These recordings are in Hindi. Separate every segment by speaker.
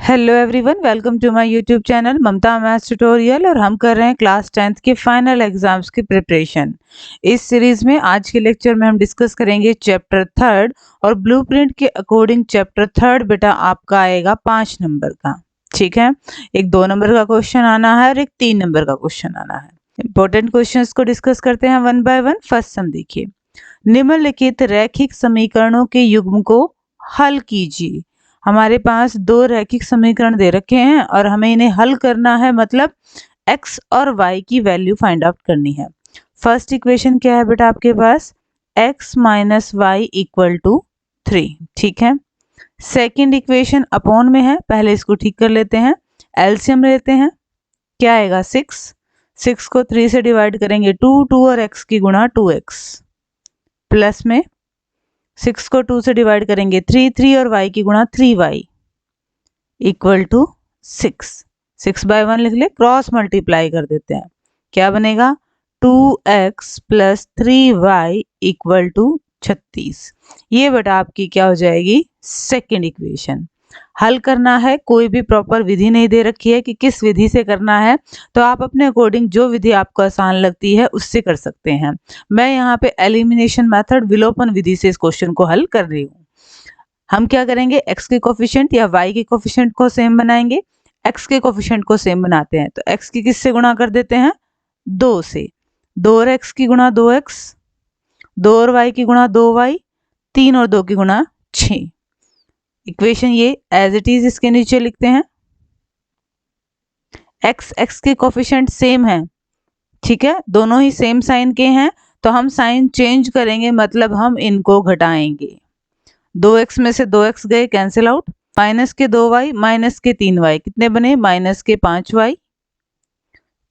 Speaker 1: Hello everyone, welcome to my YouTube channel Mamta maths tutorial. और हम कर रहे हैं क्लास 10th के फाइनल एग्जाम्स की प्रिपरेशन। इस सीरीज में आज के लेक्चर में हम डिस्कस करेंगे चैप्टर 3 और ब्लूप्रिंट के अकॉर्डिंग चैप्टर 3 बेटा आपका आएगा 5 नंबर का। ठीक है, एक 2 नंबर का क्वेश्चन आना है और एक 3 नंबर का क्वेश्चन आना है। इंपॉर्टेंट क्वेश्चंस को डिस्कस करते हैं वन बाय वन। फर्स्ट सम देखिए, निम्नलिखित रैखिक समीकरणों के युग्म को हल कीजिए। हमारे पास दो रैखिक समीकरण दे रखे हैं और हमें इन्हें हल करना है, मतलब x और y की वैल्यू फाइंड आउट करनी है। फर्स्ट इक्वेशन क्या है बेटा आपके पास, x minus y equal to 3। ठीक है, सेकेंड इक्वेशन अपॉन में है, पहले इसको ठीक कर लेते हैं। एलसीएम लेते हैं, क्या आएगा 6 को 3 से डिवाइड करेंगे 2 और x की गुणा 2x, प्लस में 6 को 2 से डिवाइड करेंगे 3 और y की गुणा 3y इक्वल टू 6 बाय 1 लिख ले, क्रॉस मल्टीप्लाई कर देते हैं, क्या बनेगा 2x plus 3y equal to 36। ये बेटा आपकी क्या हो जाएगी, सेकेंड इक्वेशन। हल करना है, कोई भी प्रॉपर विधि नहीं दे रखी है कि किस विधि से करना है, तो आप अपने अकॉर्डिंग जो विधि आपको आसान लगती है उससे कर सकते हैं। मैं यहाँ पे एलिमिनेशन मेथड, विलोपन विधि से इस क्वेश्चन को हल कर रही हूँ। हम क्या करेंगे, x के कोफिशिएंट या y के कोफिशिएंट को सेम बनाएंगे। x के कोफिशिएंट को सेम बनाते हैं तो x की किससे गुणा कर देते हैं, 2 से। 2 और x की गुणा 2x, 2 और y की गुणा 2y, 3 और 2 की गुणा 6। इक्वेशन ये एज इट इज इसके नीचे लिखते हैं। x के कोफिशिएंट सेम है, ठीक है, दोनों ही सेम साइन के हैं, तो हम साइन चेंज करेंगे, मतलब हम इनको घटाएंगे। 2x में से 2x गए कैंसिल आउट, माइनस के 2y माइनस के 3y कितने बने, माइनस के 5y।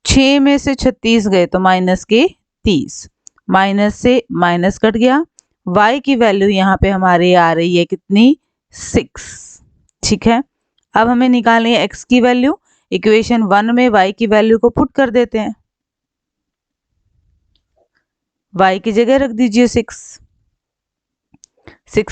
Speaker 1: 6 में से 36 गए तो माइनस के 30, माइनस से माइनस कट गया। y की वैल्यू यहाँ पे हमारे आ रही है कितनी, 6। ठीक है, अब हमें निकालनी है x की वैल्यू। इक्वेशन 1 में y की वैल्यू को पुट कर देते हैं, y की जगह रख दीजिए 6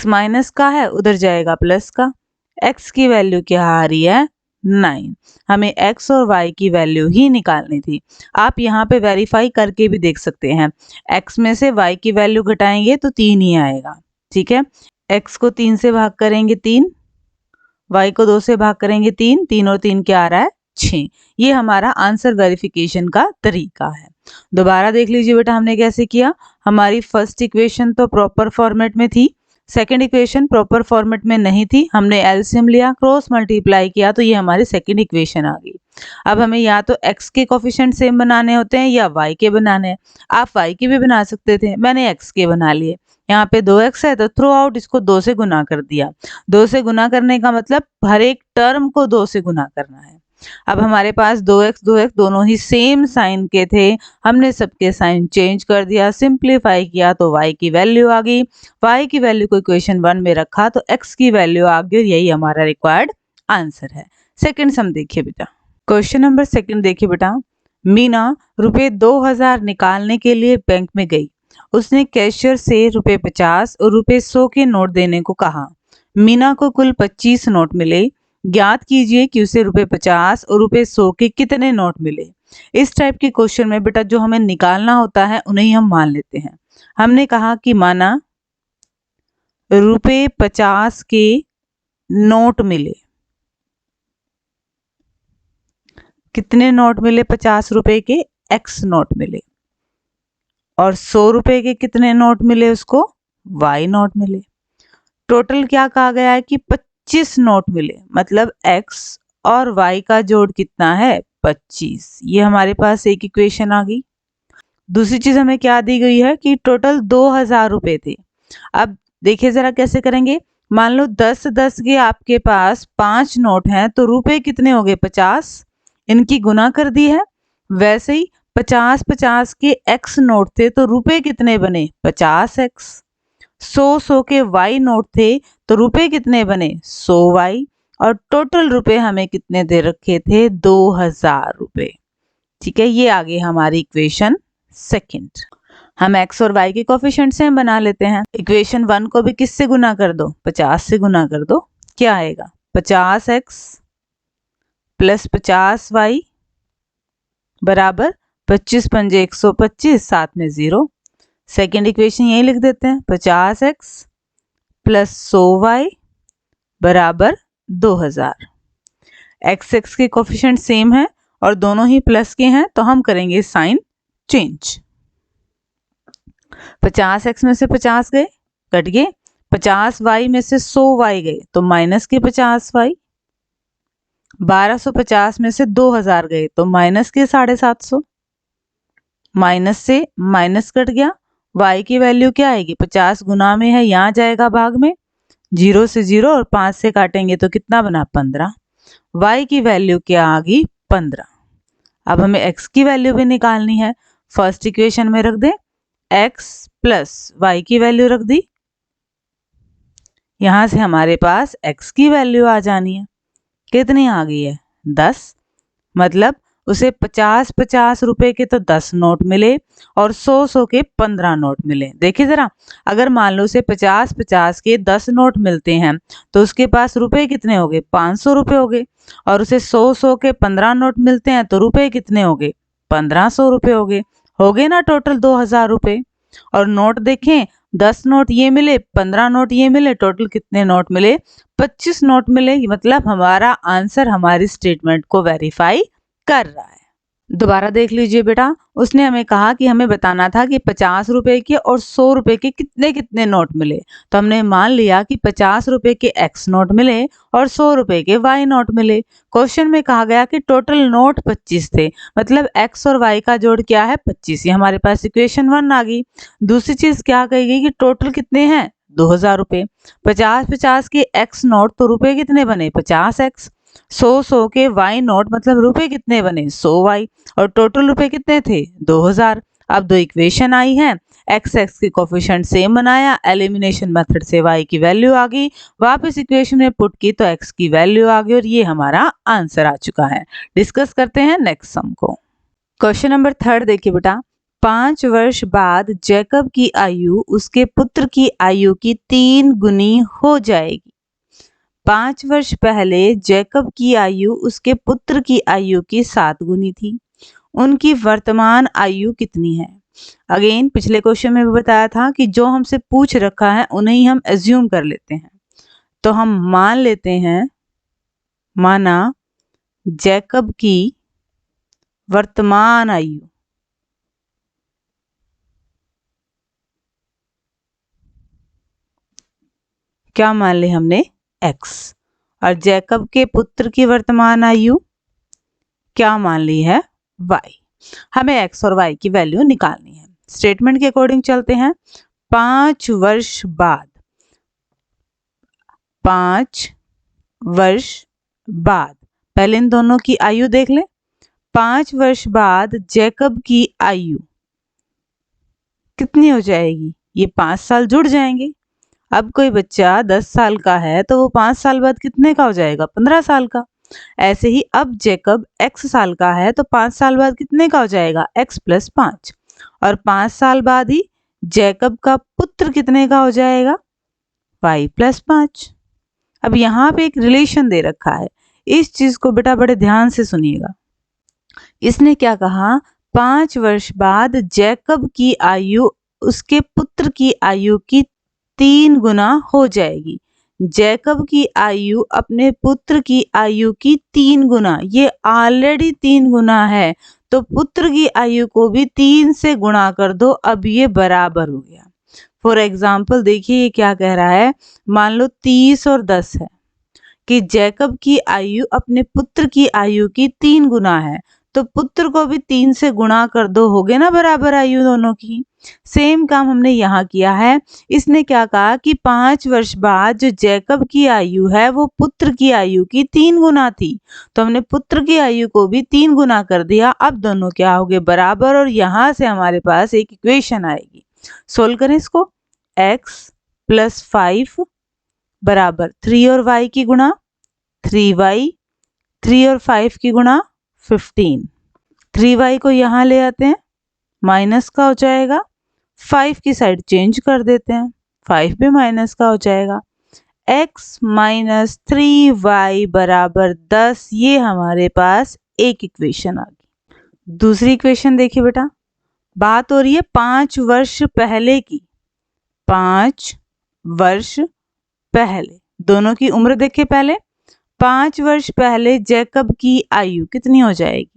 Speaker 1: माइनस का है, उधर जाएगा प्लस का। x की वैल्यू क्या आ रही है, 9। हमें x और y की वैल्यू ही निकालनी थी। आप यहाँ पे वेरीफाई करके भी देख सकते हैं, x में से y की वैल्यू घटाएंगे तो 3 ही आएगा। ठीक है, x को 3 से भाग करेंगे 3, y को 2 से भाग करेंगे 3, 3 और 3 क्या आ रहा है, 6। ये हमारा आंसर वेरिफिकेशन का तरीका है। दोबारा देख लीजिए बेटा हमने कैसे किया। हमारी फर्स्ट इक्वेशन तो प्रॉपर फॉर्मेट में थी, सेकेंड इक्वेशन प्रॉपर फॉर्मेट में नहीं थी, हमने एलसीएम लिया, क्रॉस मल्टीप्लाई किया, तो ये हमारी सेकेंड इक्वेशन आ गई। अब हमें या तो x के कोफिशिएंट सेम बनाने होते हैं या y के बनाने हैं। आप y के भी बना सकते थे, मैंने x के बना लिए। यहाँ पे 2x है तो थ्रू आउट इसको 2 से गुना कर दिया। 2 से गुना करने का मतलब हर एक टर्म को 2 से गुना करना है। अब हमारे पास 2x दोनों ही सेम साइन के थे, हमने सबके साइन चेंज कर दिया, सिंप्लीफाई किया तो y की वैल्यू आ गई। y की वैल्यू को इक्वेशन 1 में रखा तो x की वैल्यू आ गई, यही हमारा रिक्वायर्ड आंसर है। सेकंड सम देखिए बेटा, क्वेश्चन नंबर सेकंड देखिए बेटा। मीना रुपए 2000 निकालने के लिए बैंक में गई। उसने कैशियर से रुपए 50 और रुपए 100 के नोट देने को कहा। मीना को कुल 25 नोट मिले, ज्ञात कीजिए कि उसे रुपए 50 और रुपए 100 के कितने नोट मिले। इस टाइप के क्वेश्चन में बेटा जो हमें निकालना होता है उन्हें ही हम मान लेते हैं। हमने कहा कि माना रुपए 50 के नोट मिले, कितने नोट मिले, 50 रुपए के x नोट मिले, और 100 रुपए के कितने नोट मिले उसको, y नोट मिले। टोटल क्या कहा गया है कि 25 नोट मिले, मतलब x और y का जोड़ कितना है, 25। ये हमारे पास एक इक्वेशन आ गई। दूसरी चीज हमें क्या दी गई है कि टोटल 2000 रुपए थे। अब देखिए जरा कैसे करेंगे। मान लो 10 के आपके पास 5 नोट हैं तो रुपए कितने हो गए, 50, इनकी गुना कर दी है। वैसे ही 50 के x नोट थे तो रुपए कितने बने, 50x। 100 के y नोट थे तो रुपए कितने बने, 100y। और टोटल रुपए हमें कितने दे रखे थे, 2000 रुपए। ठीक है, ये आ गई हमारी इक्वेशन सेकंड। हम x और y के कोफिशिएंट से हम बना लेते हैं। इक्वेशन 1 को भी किससे गुना कर दो, 50 से गुना कर दो, क्या आएगा 50x प्लस 50y बराबर 25 पंजे 125, साथ में 0। सेकेंड इक्वेशन यही लिख देते हैं, 50x प्लस 100y बराबर 2000। x के कोफिशिएंट सेम है और दोनों ही प्लस के हैं, तो हम करेंगे साइन चेंज। 50x में से 50 गए, कट गए। 50y में से 100y गए तो माइनस के 50y। 1250 में से 2000 गए तो माइनस के 750। माइनस से माइनस कट गया, y की वैल्यू क्या आएगी, 50 गुना में है, यहाँ जाएगा भाग में, 0 से 0 और 5 से काटेंगे तो कितना बना 15। y की वैल्यू क्या आ गई 15। अब हमें x की वैल्यू भी निकालनी है। फर्स्ट इक्वेशन में रख दें, x प्लस y की वैल्यू रख दी, यहां से हमारे पास x की वैल्यू आ जानी है। कितनी आ गई है 10। मतलब उसे 50-50 रुपए के तो 10 नोट मिले और 100-100 के 15 नोट मिले। देखिए जरा, अगर मान लो उसे 50-50 के 10 नोट मिलते हैं तो उसके पास रुपए कितने हो गए, 500 रुपए हो गए। और उसे 100-100 के 15 नोट मिलते हैं तो रुपए कितने हो गए, 1500 रुपए हो गए ना, टोटल 2000 रुपए। और नोट देखें, 10 नोट ये मिले, 15 नोट ये मिले, टोटल कितने नोट मिले, 25 नोट मिले। मतलब हमारा आंसर हमारी स्टेटमेंट को वेरीफाई कर रहा है। दोबारा देख लीजिए बेटा, उसने हमें कहा कि हमें बताना था कि 50 रुपए के और 100 रुपए के कितने कितने नोट मिले। तो हमने मान लिया कि 50 रुपए के x नोट मिले और 100 रुपए के y नोट मिले। क्वेश्चन में कहा गया कि टोटल नोट 25 थे, मतलब x और y का जोड़ क्या है 25। ये हमारे पास इक्वेशन 1 आ गई। दूसरी चीज क्या कही गई कि टोटल कितने हैं 2000 रुपए। 50-50 के x नोट तो रुपए कितने बने 50x। 100-100 के y नोट मतलब रुपए कितने बने 100y। और टोटल रुपए कितने थे 2000। अब दो इक्वेशन आई हैं, x के कोफिशिएंट सेम बनाया, एलिमिनेशन मेथड से y की वैल्यू आ गई, वापस इक्वेशन में पुट की तो x की वैल्यू आ गई और ये हमारा आंसर आ चुका है। डिस्कस करते हैं नेक्स्ट सम को। क्वेश्चन नंबर 3 देखिए बेटा, 5 वर्ष बाद जैकब की आयु उसके पुत्र की आयु की 3 गुनी हो जाएगी। 5 वर्ष पहले जैकब की आयु उसके पुत्र की आयु की 7 गुनी थी। उनकी वर्तमान आयु कितनी है। अगेन पिछले क्वेश्चन में भी बताया था कि जो हमसे पूछ रखा है उन्हें ही हम एज्यूम कर लेते हैं। तो हम मान लेते हैं, माना जैकब की वर्तमान आयु क्या मान ली हमने x, और जैकब के पुत्र की वर्तमान आयु क्या मान ली है y। हमें x और y की वैल्यू निकालनी है। स्टेटमेंट के अकॉर्डिंग चलते हैं। 5 वर्ष बाद, 5 वर्ष बाद, पहले इन दोनों की आयु देख ले। 5 वर्ष बाद जैकब की आयु कितनी हो जाएगी, ये 5 साल जुड़ जाएंगे। अब कोई बच्चा 10 साल का है तो वो 5 साल बाद कितने का हो जाएगा 15 साल का। ऐसे ही अब जैकब x साल का है तो 5 साल बाद कितने का हो जाएगा x प्लस 5। और 5 साल बाद ही जैकब का पुत्र कितने का हो जाएगा y प्लस 5। अब यहाँ पे एक रिलेशन दे रखा है, इस चीज को बेटा बड़े ध्यान से सुनिएगा। इसने क्या कहा, 5 वर्ष बाद जैकब की आयु उसके पुत्र की आयु की 3 गुना हो जाएगी। जैकब की आयु अपने पुत्र की आयु की 3 गुना, ये ऑलरेडी 3 गुना है तो पुत्र की आयु को भी 3 से गुणा कर दो, अब ये बराबर हो गया। फॉर एग्जाम्पल देखिए ये क्या कह रहा है, मान लो 30 और 10 है कि जैकब की आयु अपने पुत्र की आयु की 3 गुना है तो पुत्र को भी 3 से गुणा कर दो, हो गए ना बराबर आयु दोनों की। सेम काम हमने यहाँ किया है। इसने क्या कहा कि 5 वर्ष बाद जो जैकब की आयु है वो पुत्र की आयु की 3 गुना थी, तो हमने पुत्र की आयु को भी 3 गुना कर दिया। अब दोनों क्या हो गए बराबर और यहाँ से हमारे पास एक इक्वेशन आएगी। सोल्व करें इसको, x प्लस 5 बराबर 3 और y की गुणा 3y, 3 और 5 की गुणा 15। 3y को यहाँ ले आते हैं, माइनस का हो जाएगा, 5 की साइड चेंज कर देते हैं, 5 भी माइनस का हो जाएगा। x माइनस 3y बराबर 10, ये हमारे पास एक इक्वेशन आ गई। दूसरी इक्वेशन देखिए बेटा, बात हो रही है 5 वर्ष पहले की। 5 वर्ष पहले, दोनों की उम्र देखिए पहले। 5 वर्ष पहले जैकब की आयु कितनी हो जाएगी?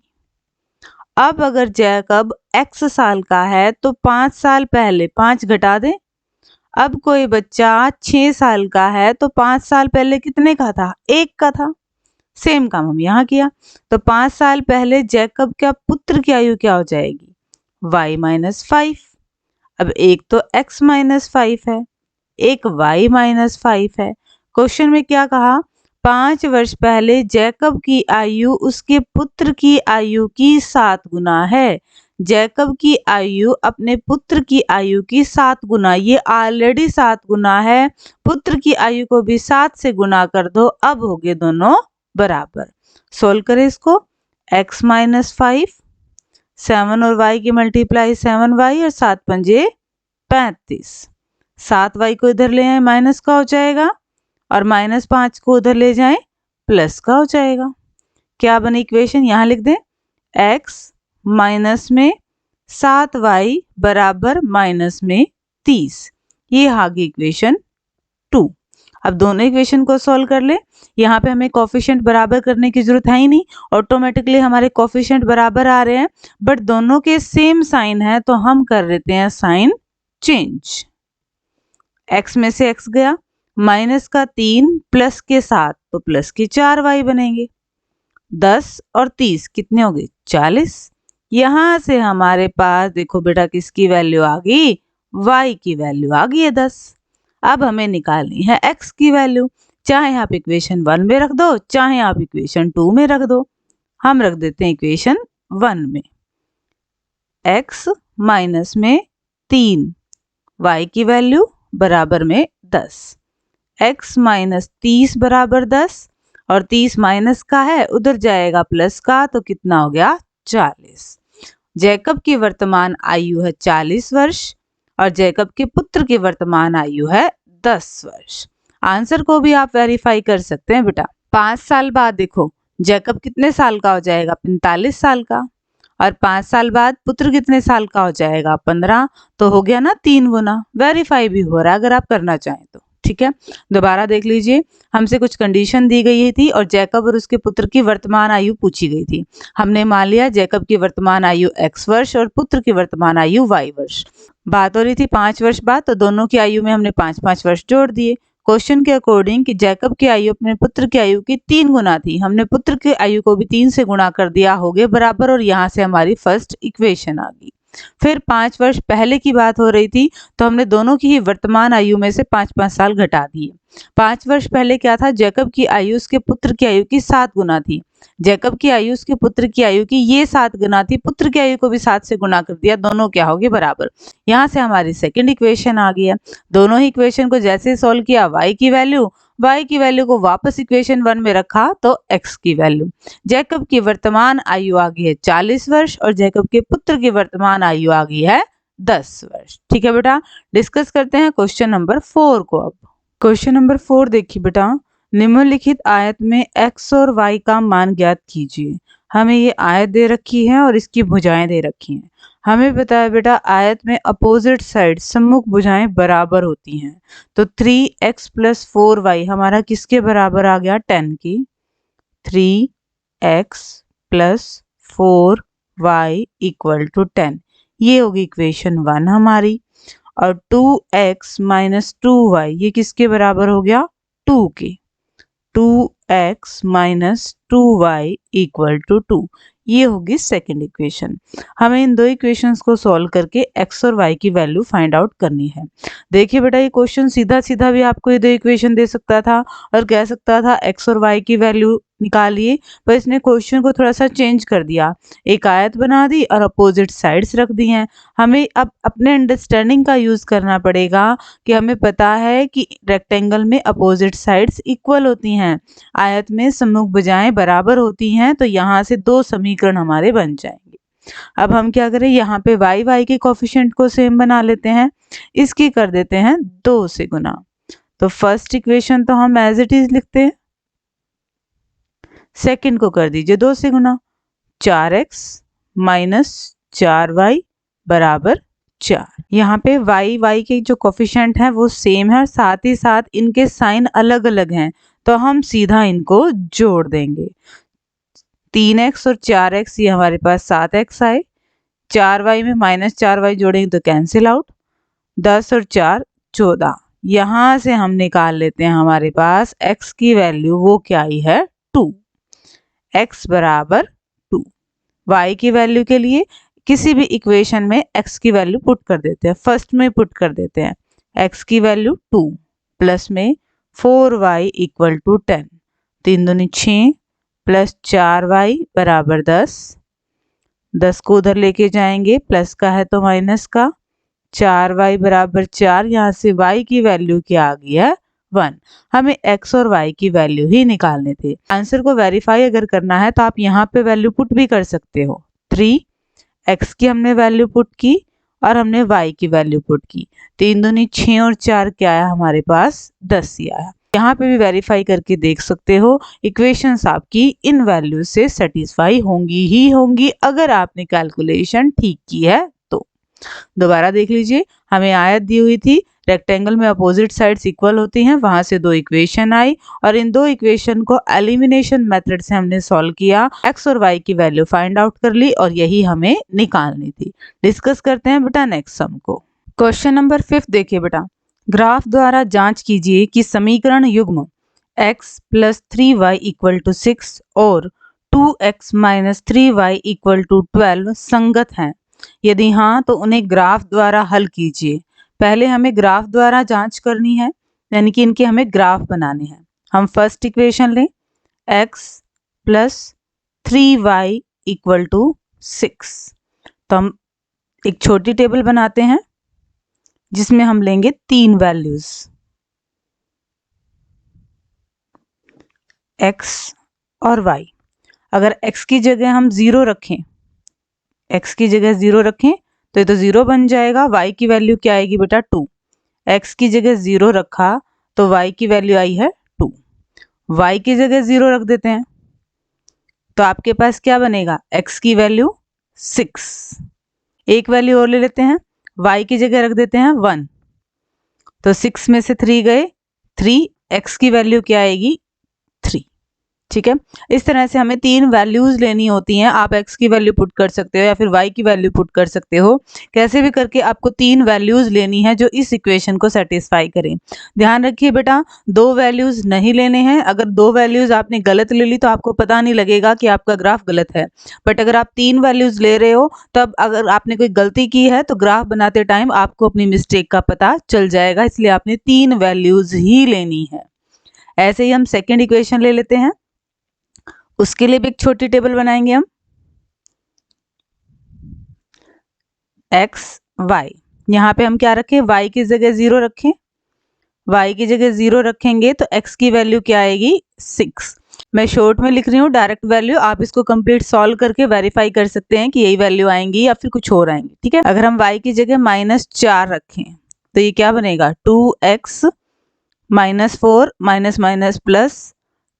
Speaker 1: अब अगर जैकब x साल का है तो 5 साल पहले 5 घटा दें। अब कोई बच्चा 6 साल का है तो 5 साल पहले कितने का था? 1 का था। सेम काम हम यहाँ किया। तो 5 साल पहले जैकब का पुत्र की आयु क्या हो जाएगी? y minus 5। अब एक तो x माइनस 5 है, एक y माइनस 5 है। क्वेश्चन में क्या कहा? 5 वर्ष पहले जैकब की आयु उसके पुत्र की आयु की 7 गुना है। जैकब की आयु अपने पुत्र की आयु की 7 गुना, ये ऑलरेडी 7 गुना है। पुत्र की आयु को भी 7 से गुना कर दो, अब हो गए दोनों बराबर। सोल्व करें इसको। x माइनस 5, 7 और y की मल्टीप्लाई 7y और 7 पंजे 35। 7y को इधर ले आए माइनस का हो जाएगा, और माइनस 5 को उधर ले जाएं प्लस का हो जाएगा। क्या बनी इक्वेशन? यहाँ लिख दें, x माइनस में 7y बराबर माइनस में 30। ये आ गई इक्वेशन 2। अब दोनों इक्वेशन को सॉल्व कर ले। यहाँ पे हमें कोफिशिएंट बराबर करने की जरूरत है ही नहीं, ऑटोमेटिकली हमारे कोफिशिएंट बराबर आ रहे हैं। बट दोनों के सेम साइन है तो हम कर देते हैं साइन चेंज। x में से x गया, माइनस का 3 प्लस के 7 तो प्लस के 4y बनेंगे। 10 और 30 कितने हो गए? 40। यहाँ से हमारे पास देखो बेटा किसकी वैल्यू आ गई? y की वैल्यू आ गई है 10। अब हमें निकालनी है x की वैल्यू। चाहे आप इक्वेशन 1 में रख दो, चाहे आप इक्वेशन 2 में रख दो। हम रख देते हैं इक्वेशन 1 में। x माइनस में 3, y की वैल्यू बराबर में 10। x माइनस 30 बराबर 10, और 30 माइनस का है उधर जाएगा प्लस का, तो कितना हो गया? 40। जैकब की वर्तमान आयु है 40 वर्ष और जैकब के पुत्र की वर्तमान आयु है 10 वर्ष। आंसर को भी आप वेरीफाई कर सकते हैं बेटा। 5 साल बाद देखो जैकब कितने साल का हो जाएगा? 45 साल का। और 5 साल बाद पुत्र कितने साल का हो जाएगा? 15। तो हो गया ना 3 गुना। वेरीफाई भी हो रहा है अगर आप करना चाहें तो। ठीक है, दोबारा देख लीजिए। हमसे कुछ कंडीशन दी गई थी और जैकब और उसके पुत्र की वर्तमान आयु पूछी गई थी। हमने मान लिया जैकब की वर्तमान आयु x वर्ष और पुत्र की वर्तमान आयु y वर्ष। बात हो रही थी 5 वर्ष बाद, तो दोनों की आयु में हमने 5-5 वर्ष जोड़ दिए। क्वेश्चन के अकॉर्डिंग कि जैकब की आयु अपने पुत्र की आयु की 3 गुना थी, हमने पुत्र की आयु को भी 3 से गुणा कर दिया, हो गए बराबर। और यहाँ से हमारी फर्स्ट इक्वेशन आ गई। फिर 5 वर्ष पहले की बात हो रही थी, तो हमने दोनों की ही वर्तमान आयु में से 5-5 साल घटा दिए। 5 वर्ष पहले क्या था? जैकब की आयु उसके पुत्र की आयु की 7 गुना थी। जैकब की आयु उसके पुत्र की आयु की ये 7 गुना थी, पुत्र की आयु को भी 7 से गुना कर दिया, दोनों क्या हो गए? बराबर। यहाँ से हमारी सेकंड इक्वेशन आ गई है। दोनों ही इक्वेशन को जैसे सॉल्व किया, y की वैल्यू को वापस इक्वेशन 1 में रखा तो x की वैल्यू। जैकब की वर्तमान आयु आ गई है 40 वर्ष और जैकब के पुत्र की वर्तमान आयु आ गई है 10 वर्ष। ठीक है बेटा, डिस्कस करते हैं क्वेश्चन नंबर 4 को। अब क्वेश्चन नंबर 4 देखिए बेटा, निम्नलिखित आयत में x और y का मान ज्ञात कीजिए। हमें ये आयत दे रखी है और इसकी भुजाएं दे रखी हैं। हमें पता है बेटा आयत में अपोजिट साइड सम्मुख भुजाएं बराबर होती हैं। तो 3x प्लस 4y हमारा किसके बराबर आ गया? 10 की। 3x plus 4y equal to 10, ये होगी इक्वेशन 1 हमारी। और 2x माइनस 2y ये किसके बराबर हो गया? 2 के। 2x minus 2y equal to 2, ये होगी सेकंड इक्वेशन। हमें इन दो इक्वेशंस को सॉल्व करके x और y की वैल्यू फाइंड आउट करनी है। देखिए बेटा ये क्वेश्चन सीधा सीधा भी आपको ये दो इक्वेशन दे सकता था और कह सकता था x और y की वैल्यू निकालिए, पर इसने क्वेश्चन को थोड़ा सा चेंज कर दिया। एक आयत बना दी और अपोजिट साइड्स रख दी हैं। हमें अब अपने अंडरस्टैंडिंग का यूज करना पड़ेगा कि हमें पता है कि रेक्टेंगल में अपोजिट साइड्स इक्वल होती हैं, आयत में सम्मुख भुजाएं बराबर होती हैं, तो यहाँ से दो समीकरण हमारे बन जाएंगे। अब हम क्या करें, यहाँ पे y के कोफिशिएंट को सेम बना लेते हैं, इसकी कर देते हैं 2 से गुना। तो फर्स्ट इक्वेशन तो हम एज इट इज लिखते हैं, सेकंड को कर दीजिए 2 से गुना, 4x माइनस 4y बराबर 4। यहाँ पे y के जो कोफिशिएंट हैं वो सेम है और साथ ही साथ इनके साइन अलग अलग हैं, तो हम सीधा इनको जोड़ देंगे। 3x और 4x ये हमारे पास 7x आए, 4y में माइनस 4y जोड़ेंगे तो कैंसिल आउट, 10 और 4 14। यहाँ से हम निकाल लेते हैं हमारे पास x की वैल्यू, वो क्या आई है 2, x बराबर 2। y की वैल्यू के लिए किसी भी इक्वेशन में x की वैल्यू पुट कर देते हैं, फर्स्ट में पुट कर देते हैं। x की वैल्यू 2 प्लस में 4y इक्वल टू 10, 3 दूनी 6 प्लस 4y बराबर 10, 10 को उधर लेके जाएंगे, प्लस का है तो माइनस का, 4y बराबर 4। यहाँ से y की वैल्यू क्या आ गई है 1। हमें x और y की वैल्यू ही निकालने थे। आंसर को वेरीफाई अगर करना है तो आप यहाँ पे वैल्यू पुट भी कर सकते हो। 3 x की हमने वैल्यू पुट की और हमने y की वैल्यू पुट की, 3 दूनी 6 और 4 क्या आया हमारे पास 10 ही आया। यहाँ पे भी वेरीफाई करके देख सकते हो, इक्वेशंस आपकी इन वैल्यू से सेटिस्फाई होंगी ही होंगी अगर आपने कैलकुलेशन ठीक की है तो। दोबारा देख लीजिए, हमें आयत दी हुई थी, रेक्टेंगल में अपोजिट साइड्स इक्वल होती हैं, वहां से 2 इक्वेशन आई और इन 2 इक्वेशन को एलिमिनेशन मेथड से हमने सॉल्व किया, x और y की वैल्यू फाइंड आउट कर ली और यही हमें निकालनी थी। डिस्कस करते हैं बेटा नेक्स्ट सम को। क्वेश्चन नंबर 5 देखिए बेटा, ग्राफ द्वारा जांच कीजिए कि समीकरण युग्म x plus 3y equal to 6 और 2x minus 3y equal to 12 संगत हैं। यदि हाँ तो उन्हें ग्राफ द्वारा हल कीजिए। पहले हमें ग्राफ द्वारा जांच करनी है, यानी कि इनके हमें ग्राफ बनाने हैं। हम फर्स्ट इक्वेशन लें, x plus 3y equal to 6। तो हम एक छोटी टेबल बनाते हैं जिसमें हम लेंगे 3 वैल्यूज, x और y। अगर x की जगह हम 0 रखें, x की जगह 0 रखें तो ये तो 0 बन जाएगा। y की वैल्यू क्या आएगी बेटा 2। x की जगह 0 रखा तो y की वैल्यू आई है 2। y की जगह 0 रख देते हैं तो आपके पास क्या बनेगा, x की वैल्यू 6। एक वैल्यू और ले लेते हैं, y की जगह रख देते हैं 1, तो 6 में से 3 गए 3, x की वैल्यू क्या आएगी 3। ठीक है, इस तरह से हमें 3 वैल्यूज लेनी होती हैं। आप x की वैल्यू पुट कर सकते हो या फिर y की वैल्यू पुट कर सकते हो, कैसे भी करके आपको 3 वैल्यूज लेनी है जो इस इक्वेशन को सेटिस्फाई करें। ध्यान रखिए बेटा, 2 वैल्यूज नहीं लेने हैं। अगर 2 वैल्यूज आपने गलत ले ली तो आपको पता नहीं लगेगा कि आपका ग्राफ गलत है, बट अगर आप 3 वैल्यूज ले रहे हो तब अगर आपने कोई गलती की है तो ग्राफ बनाते टाइम आपको अपनी मिस्टेक का पता चल जाएगा, इसलिए आपने 3 वैल्यूज ही लेनी है। ऐसे ही हम सेकेंड इक्वेशन ले लेते हैं, उसके लिए भी एक छोटी टेबल बनाएंगे हम, x y। यहाँ पे हम क्या रखें, y की जगह 0 रखें, y की जगह 0 रखेंगे तो x की वैल्यू क्या आएगी 6। मैं शॉर्ट में लिख रही हूँ डायरेक्ट वैल्यू, आप इसको कंप्लीट सॉल्व करके वेरीफाई कर सकते हैं कि यही वैल्यू आएंगी या फिर कुछ और आएंगी। ठीक है, अगर हम y की जगह -4 रखें तो ये क्या बनेगा 2x minus 4 minus minus plus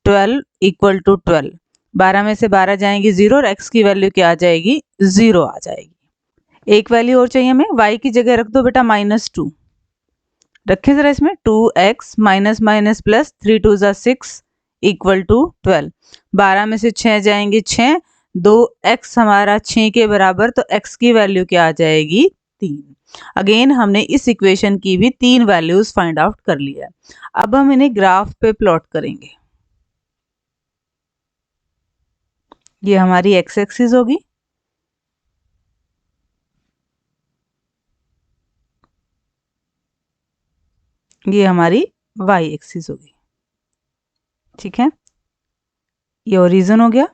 Speaker 1: 12 equal to 12। 12 में से 12 जाएंगी 0 और x की वैल्यू क्या आ जाएगी 0 आ जाएगी। एक वैल्यू और चाहिए हमें, y की जगह रख दो बेटा -2, रखें जरा इसमें 2x माइनस माइनस प्लस 3 2 ज़ा 6 इक्वल टू 12। 12 में से 6 जाएंगे 6, 2x हमारा 6 के बराबर, तो x की वैल्यू क्या आ जाएगी 3। अगेन हमने इस इक्वेशन की भी 3 वैल्यूज फाइंड आउट कर लिया। अब हम इन्हें ग्राफ पे प्लॉट करेंगे। ये हमारी एक्स एक्सिस होगी, ये हमारी वाई एक्सिस होगी। ठीक है, ये ओरिजिन हो गया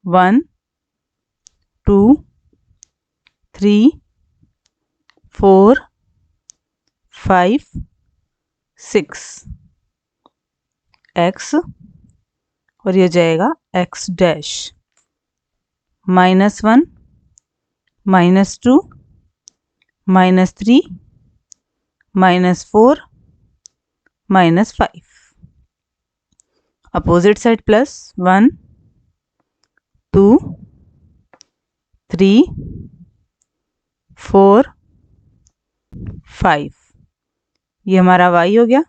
Speaker 1: 1 2 3 4 5 6 एक्स, और ये जाएगा x dash, -1 -2 -3 -4 -5। Opposite side plus 1 2 3 4 5। ये हमारा y हो गया।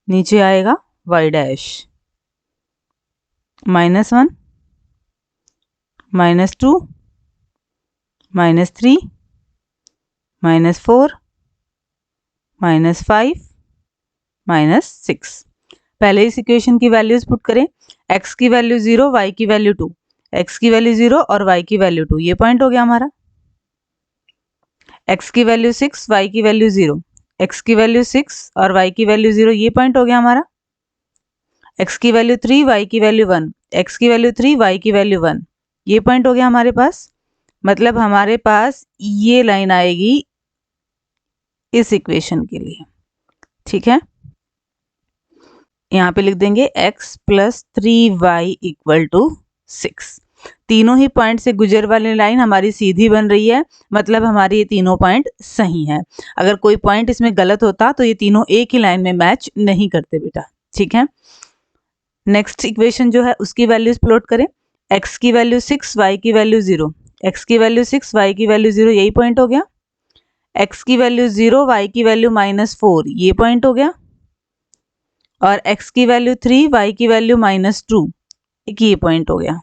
Speaker 1: नीचे आएगा y डैश। -1 -2 -3 -4 -5 -6। पहले इस इक्वेशन की वैल्यूज पुट करें। x की वैल्यू 0, y की वैल्यू 2। x की वैल्यू 0 और y की वैल्यू 2, ये पॉइंट हो गया हमारा। x की वैल्यू 6, y की वैल्यू 0। x की वैल्यू 6 और y की वैल्यू 0, ये पॉइंट हो गया हमारा। x की वैल्यू 3, y की वैल्यू 1। x की वैल्यू 3, y की वैल्यू 1, ये पॉइंट हो गया हमारे पास। मतलब हमारे पास ये लाइन आएगी इस इक्वेशन के लिए। ठीक है, यहाँ पे लिख देंगे x + 3y = 6। तीनों ही पॉइंट से गुजर वाली लाइन हमारी सीधी बन रही है, मतलब हमारे ये तीनों पॉइंट सही हैं। अगर कोई पॉइंट इसमें गलत होता तो ये तीनों एक ही लाइन में मैच नहीं करते बेटा। ठीक है, नेक्स्ट इक्वेशन जो है उसकी वैल्यूज प्लॉट करें। x की वैल्यू 6, y की वैल्यू 0। x की वैल्यू 6, y की वैल्यू 0, यही पॉइंट हो गया। x की वैल्यू 0, y की वैल्यू -4, ये पॉइंट हो गया। और x की वैल्यू 3, y की वैल्यू -2, एक ये पॉइंट हो गया।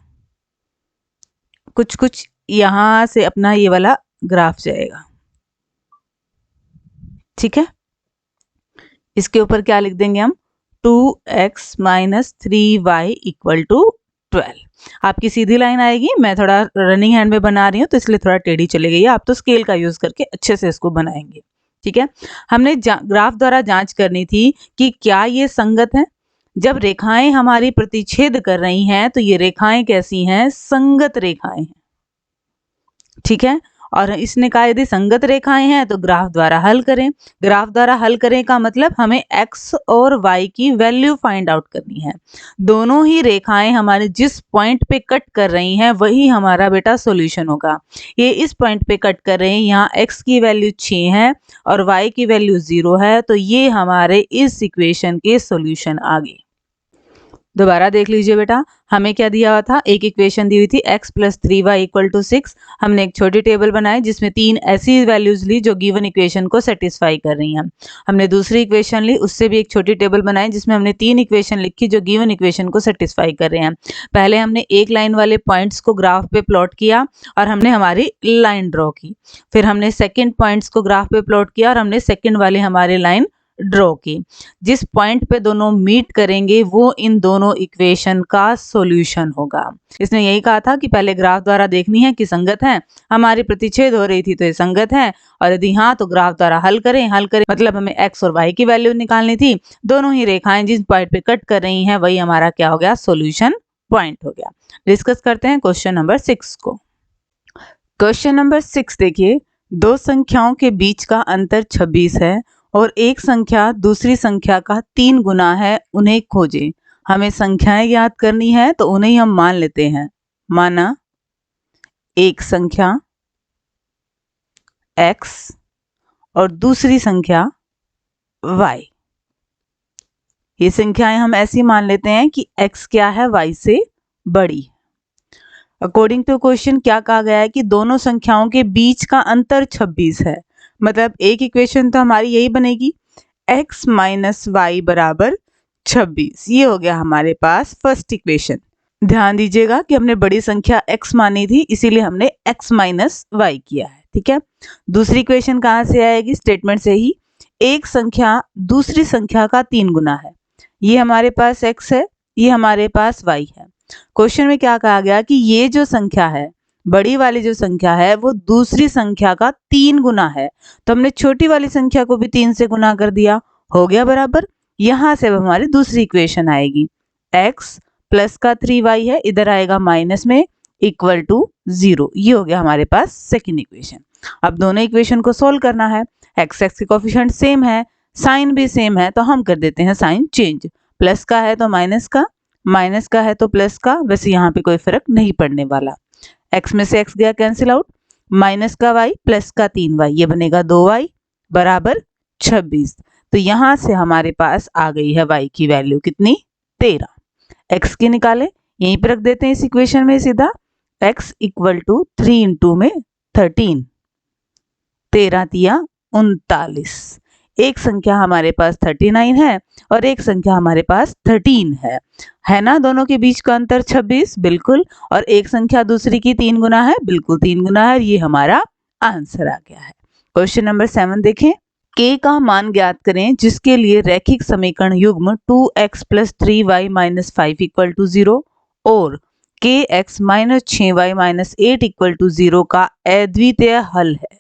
Speaker 1: कुछ कुछ यहां से अपना ये वाला ग्राफ जाएगा। ठीक है, इसके ऊपर क्या लिख देंगे हम, 2x - 3y = 12। आपकी सीधी लाइन आएगी, मैं थोड़ा रनिंग हैंड में बना रही हूँ तो इसलिए थोड़ा टेढ़ी चली गई है। आप तो स्केल का यूज करके अच्छे से इसको बनाएंगे। ठीक है, हमने ग्राफ द्वारा जांच करनी थी कि क्या ये संगत है। जब रेखाएं हमारी प्रतिच्छेद कर रही हैं तो ये रेखाएं कैसी हैं, संगत रेखाएं हैं। ठीक है, और इसने कहा यदि संगत रेखाएं हैं तो ग्राफ द्वारा हल करें। ग्राफ द्वारा हल करें का मतलब हमें x और y की वैल्यू फाइंड आउट करनी है। दोनों ही रेखाएं हमारे जिस पॉइंट पे कट कर रही हैं वही हमारा बेटा सॉल्यूशन होगा। ये इस पॉइंट पे कट कर रहे हैं, यहाँ x की वैल्यू 6 है और y की वैल्यू 0 है, तो ये हमारे इस इक्वेशन के सॉल्यूशन आ गए। दोबारा देख लीजिए बेटा, हमें क्या दिया हुआ था, एक इक्वेशन दी हुई थी x + 3y = 6। हमने एक छोटी टेबल बनाई जिसमें 3 ऐसी वैल्यूज ली जो गिवन इक्वेशन को सेटिस्फाई कर रही हैं। हमने दूसरी इक्वेशन ली, उससे भी एक छोटी टेबल बनाई जिसमें हमने 3 इक्वेशन लिखी जो गिवन इक्वेशन को सेटिस्फाई कर रहे हैं। पहले हमने एक लाइन वाले पॉइंट्स को ग्राफ पे प्लॉट किया और हमने हमारी लाइन ड्रॉ की। फिर हमने सेकेंड पॉइंट्स को ग्राफ पे प्लॉट किया और हमने सेकेंड वाले हमारी लाइन ड्रॉ की। जिस पॉइंट पे दोनों मीट करेंगे वो इन दोनों इक्वेशन का सॉल्यूशन होगा। इसने यही कहा था कि पहले ग्राफ द्वारा देखनी है कि संगत है। हमारी प्रतिच्छेद हो रही थी तो ये संगत है, और यदि हाँ तो ग्राफ द्वारा हल करें मतलब हमें x और y की वैल्यू निकालनी थी। दोनों ही रेखाएं जिस पॉइंट पे कट कर रही हैं वही हमारा क्या हो गया, सॉल्यूशन पॉइंट हो गया। डिस्कस करते हैं क्वेश्चन नंबर 6 को। क्वेश्चन नंबर 6 देखिए, दो संख्याओं के बीच का अंतर 26 है और एक संख्या दूसरी संख्या का 3 गुना है, उन्हें खोजें। हमें संख्याएं याद करनी है तो उन्हें हम मान लेते हैं। माना एक संख्या x और दूसरी संख्या y। ये संख्याएं हम ऐसी मान लेते हैं कि x क्या है, y से बड़ी। अकॉर्डिंग टू क्वेश्चन क्या कहा गया है कि दोनों संख्याओं के बीच का अंतर 26 है। मतलब एक इक्वेशन तो हमारी यही बनेगी, x - y = 26। ये हो गया हमारे पास फर्स्ट इक्वेशन। ध्यान दीजिएगा कि हमने बड़ी संख्या x मानी थी, इसीलिए हमने x - y किया है। ठीक है, दूसरी इक्वेशन कहाँ से आएगी, स्टेटमेंट से ही। एक संख्या दूसरी संख्या का 3 गुना है। ये हमारे पास x है, ये हमारे पास y है। क्वेश्चन में क्या कहा गया कि ये जो संख्या है, बड़ी वाली जो संख्या है वो दूसरी संख्या का 3 गुना है। तो हमने छोटी वाली संख्या को भी 3 से गुना कर दिया, हो गया बराबर। यहाँ से अब हमारी दूसरी इक्वेशन आएगी, x प्लस का 3y है, इधर आएगा माइनस में, = 0। ये हो गया हमारे पास सेकेंड इक्वेशन। अब दोनों इक्वेशन को सोल्व करना है। x के कोफिशिएंट सेम है, साइन भी सेम है, तो हम कर देते हैं साइन चेंज। प्लस का है तो माइनस का, माइनस का है तो प्लस का। वैसे यहाँ पे कोई फर्क नहीं पड़ने वाला। x में से x गया कैंसिल आउट, माइनस का y प्लस का 3y, ये बनेगा 2y = 26। तो यहाँ से हमारे पास आ गई है y की वैल्यू कितनी 13। x की निकाले, यहीं पर रख देते हैं इस इक्वेशन में सीधा। x इक्वल टू 3 इंटू में 13, 13 तिया 39। एक संख्या हमारे पास 39 है और एक संख्या हमारे पास 13 है ना। दोनों के बीच का अंतर 26, बिल्कुल। और एक संख्या दूसरी की 3 गुना है, बिल्कुल 3 गुना है। ये हमारा आंसर आ गया है। क्वेश्चन नंबर 7 देखें। k का मान ज्ञात करें जिसके लिए रैखिक समीकरण युग्म 2x plus 3y minus 5 equal to 0 और kx minus 6y minus 8 equal to 0 का अद्वितीय हल है।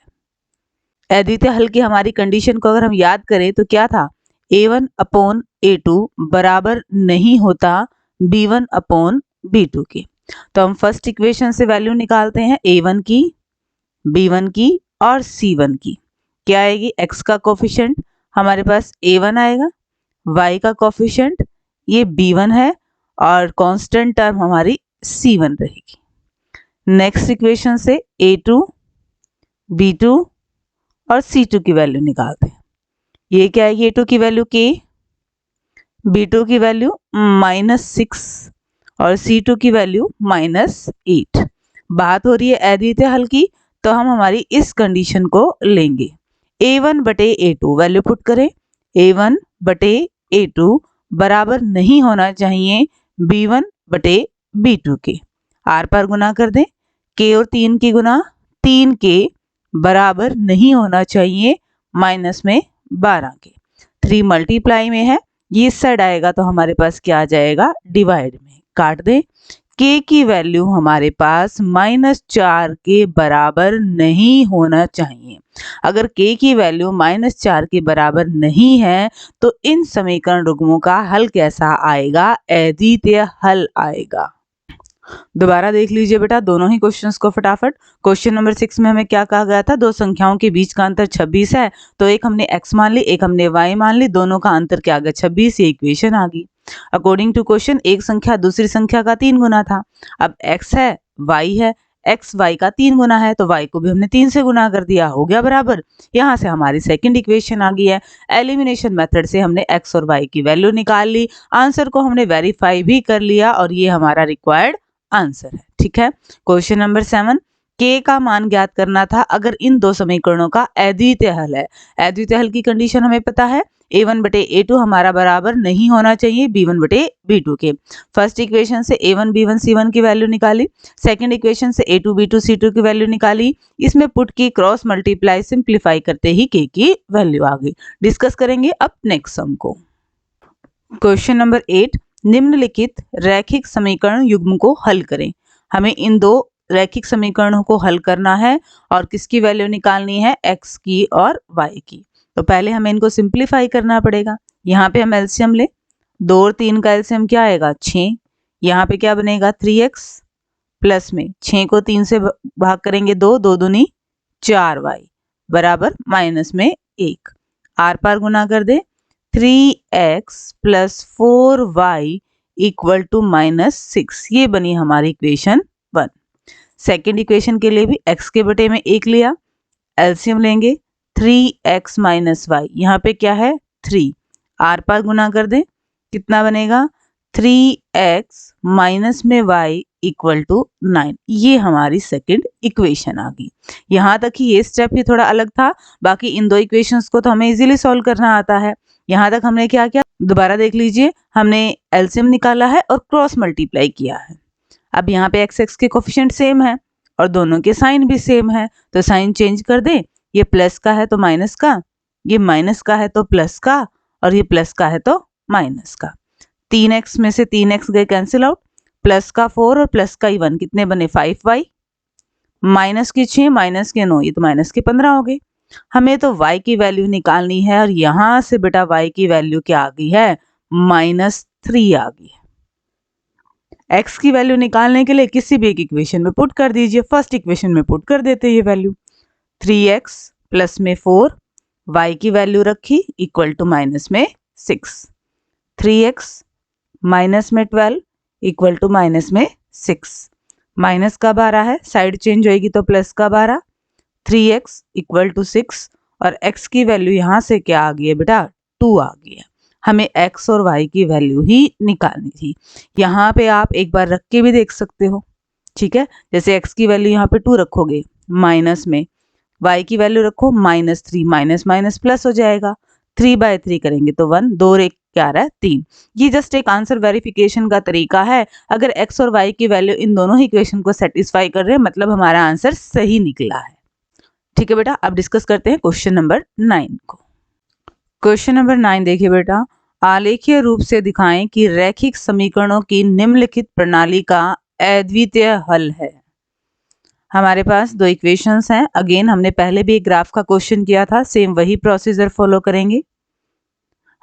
Speaker 1: अद्वितीय हल की हमारी कंडीशन को अगर हम याद करें तो क्या था, a1 अपॉन a2 बराबर नहीं होता b1 अपॉन b2 के। तो हम फर्स्ट इक्वेशन से वैल्यू निकालते हैं, a1 की, b1 की और c1 की। क्या आएगी, x का कोफिशिएंट हमारे पास a1 आएगा, y का कोफिशिएंट ये b1 है और कांस्टेंट टर्म हमारी c1 रहेगी। नेक्स्ट इक्वेशन से a2, b2 और c2 की वैल्यू निकालते हैं। ये क्या है, a2 की वैल्यू k, b2 की वैल्यू -6 और c2 की वैल्यू -8। बात हो रही है अद्वितीय हल की, तो हम हमारी इस कंडीशन को लेंगे। a1 बटे a2 वैल्यू पुट करें, a1 बटे a2 बराबर नहीं होना चाहिए b1 बटे b2 के। आर पर गुना कर दें, k और 3 की गुना 3k बराबर नहीं होना चाहिए माइनस में 12 के। 3 मल्टीप्लाई में है, ये इस साइड आएगा तो हमारे पास क्या आ जाएगा, डिवाइड में। काट दें, k की वैल्यू हमारे पास -4 के बराबर नहीं होना चाहिए। अगर k की वैल्यू -4 के बराबर नहीं है तो इन समीकरण युग्मों का हल कैसा आएगा, अद्वितीय हल आएगा। दोबारा देख लीजिए बेटा दोनों ही क्वेश्चंस को फटाफट। क्वेश्चन नंबर 6 में हमें क्या कहा गया था, दो संख्याओं के बीच का अंतर 26 है, तो एक हमने x मान ली, एक हमने y मान ली, दोनों का अंतर क्या आ गया 26, ये इक्वेशन आ गई। अकॉर्डिंग टू क्वेश्चन एक संख्या दूसरी संख्या का 3 गुना था। अब x है, y है, x y का 3 गुना है तो y को भी हमने 3 से गुना कर दिया, हो गया बराबर। यहाँ से हमारी सेकंड इक्वेशन आ गई है। एलिमिनेशन मेथड से हमने x और y की वैल्यू निकाल ली, आंसर को हमने वेरीफाई भी कर लिया और ये हमारा रिक्वायर्ड आंसर है। ठीक है। क्वेश्चन नंबर 7, k का मान ज्ञात करना था अगर इन दो समीकरणों का अद्वितीय हल है। अद्वितीय हल की कंडीशन हमें पता है, a1 बटे a2 हमारा बराबर नहीं होना चाहिए b1 बटे b2 के। फर्स्ट इक्वेशन से a1 b1 c1 की वैल्यू निकाली, सेकंड इक्वेशन से a2 b2 c2 की वैल्यू निकाली, इसमें पुट की, क्रॉस मल्टीप्लाई, सिंप्लीफाई करते ही k की वैल्यू आ गई। डिस्कस करेंगे अब नेक्स्ट सम को। क्वेश्चन नंबर 8, निम्नलिखित रैखिक समीकरण युग्म को हल करें। हमें इन दो रैखिक समीकरणों को हल करना है और किसकी वैल्यू निकालनी है, x की और y की। तो पहले हमें इनको सिंप्लीफाई करना पड़ेगा। यहाँ पे हम एलसीएम ले, 2 और 3 का एलसीएम क्या आएगा 6, यहाँ पे क्या बनेगा 3x प्लस में 6 को 3 से भाग करेंगे 2, 2 दूनी 4y बराबर माइनस में 1। आर पार गुना कर दे, 3x plus 4y equal to -6, ये बनी हमारी इक्वेशन 1। सेकेंड इक्वेशन के लिए भी x के बटे में 1 लिया, एलसीएम लेंगे 3x माइनस y, यहाँ पे क्या है 3, आर पार गुना कर दें, कितना बनेगा 3x माइनस में y इक्वल टू 9, ये हमारी सेकंड इक्वेशन आ गई। यहाँ तक ही ये स्टेप ही थोड़ा अलग था, बाकी इन दो इक्वेशंस को तो हमें इजीली सॉल्व करना आता है। यहाँ तक हमने क्या किया, दोबारा देख लीजिए, हमने एलसीएम निकाला है और क्रॉस मल्टीप्लाई किया है। अब यहाँ पे एक्स एक्स के कोफिशिएंट सेम है और दोनों के साइन भी सेम है, तो साइन चेंज कर दे, ये प्लस का है तो माइनस का, ये माइनस का है तो प्लस का और ये प्लस का है तो माइनस का। 3x में से 3x गए कैंसिल आउट, प्लस का 4 और प्लस का 1 कितने बने 5y, माइनस के 6 माइनस के 9, ये तो माइनस के 15 हो गए। हमें तो y की वैल्यू निकालनी है और यहाँ से बेटा y की वैल्यू क्या आ गई है -3 आ गई है। x की वैल्यू निकालने के लिए किसी भी एक इक्वेशन में पुट कर दीजिए। फर्स्ट इक्वेशन में पुट कर देते ये वैल्यू, 3x प्लस में 4, y की वैल्यू रखी इक्वल टू माइनस में 6, 3x माइनस में 12 इक्वल टू माइनस में 6, माइनस का 12 है, साइड चेंज होएगी तो प्लस का 12, 3x इक्वल टू 6 और x की वैल्यू यहाँ से क्या आ गई है बेटा 2 आ गया। हमें x और y की वैल्यू ही निकालनी थी। यहाँ पे आप एक बार रख के भी देख सकते हो, ठीक है। जैसे x की वैल्यू यहाँ पे 2 रखोगे माइनस में, y की वैल्यू रखो -3, माइनस माइनस प्लस हो जाएगा। 3/3 करेंगे तो 1, 2 और 1 क्या आ रहा है 3। ये जस्ट एक आंसर वेरिफिकेशन का तरीका है। अगर x और y की वैल्यू इन दोनों ही इक्वेशन को सेटिस्फाई कर रहे हैं मतलब हमारा आंसर सही निकला है। ठीक है बेटा, अब डिस्कस करते हैं क्वेश्चन नंबर 9 को। क्वेश्चन नंबर 9 देखिए बेटा, आलेखीय रूप से दिखाएं कि रैखिक समीकरणों की निम्नलिखित प्रणाली का अद्वितीय हल है। हमारे पास दो इक्वेशंस हैं। अगेन हमने पहले भी एक ग्राफ का क्वेश्चन किया था, सेम वही प्रोसीजर फॉलो करेंगे।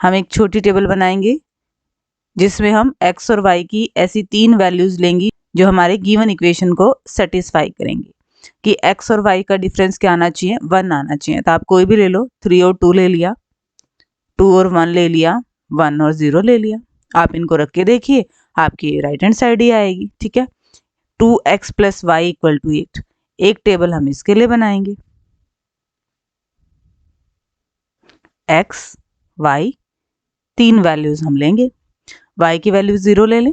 Speaker 1: हम एक छोटी टेबल बनाएंगे जिसमें हम x और y की ऐसी 3 वैल्यूज लेंगी जो हमारे गिवन इक्वेशन को सेटिस्फाई करेंगे कि x और y का डिफरेंस क्या आना चाहिए, 1 आना चाहिए। तो आप कोई भी ले लो, 3 और 2 ले लिया, 2 और 1 ले लिया, 1 और 0 ले लिया। आप इनको रख के देखिए, आपकी राइट हैंड साइड ही आएगी। ठीक है, 2x + y = 8। एक टेबल हम इसके लिए बनाएंगे, x y 3 वैल्यूज हम लेंगे। y की वैल्यू 0 ले लें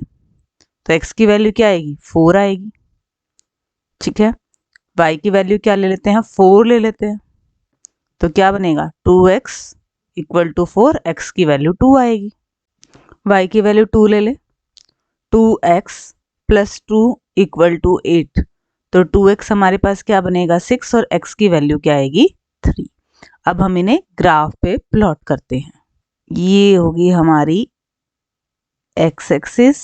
Speaker 1: तो x की वैल्यू क्या आएगी, 4 आएगी। ठीक है, y की वैल्यू क्या ले लेते हैं, 4 ले लेते हैं तो क्या बनेगा, 2x = 4, x की वैल्यू 2 आएगी। y की वैल्यू 2 ले ले, 2x + 2 = 8 तो 2x हमारे पास क्या बनेगा, 6 और x की वैल्यू क्या आएगी, 3। अब हम इन्हें ग्राफ पे प्लॉट करते हैं। ये होगी हमारी x एक्सिस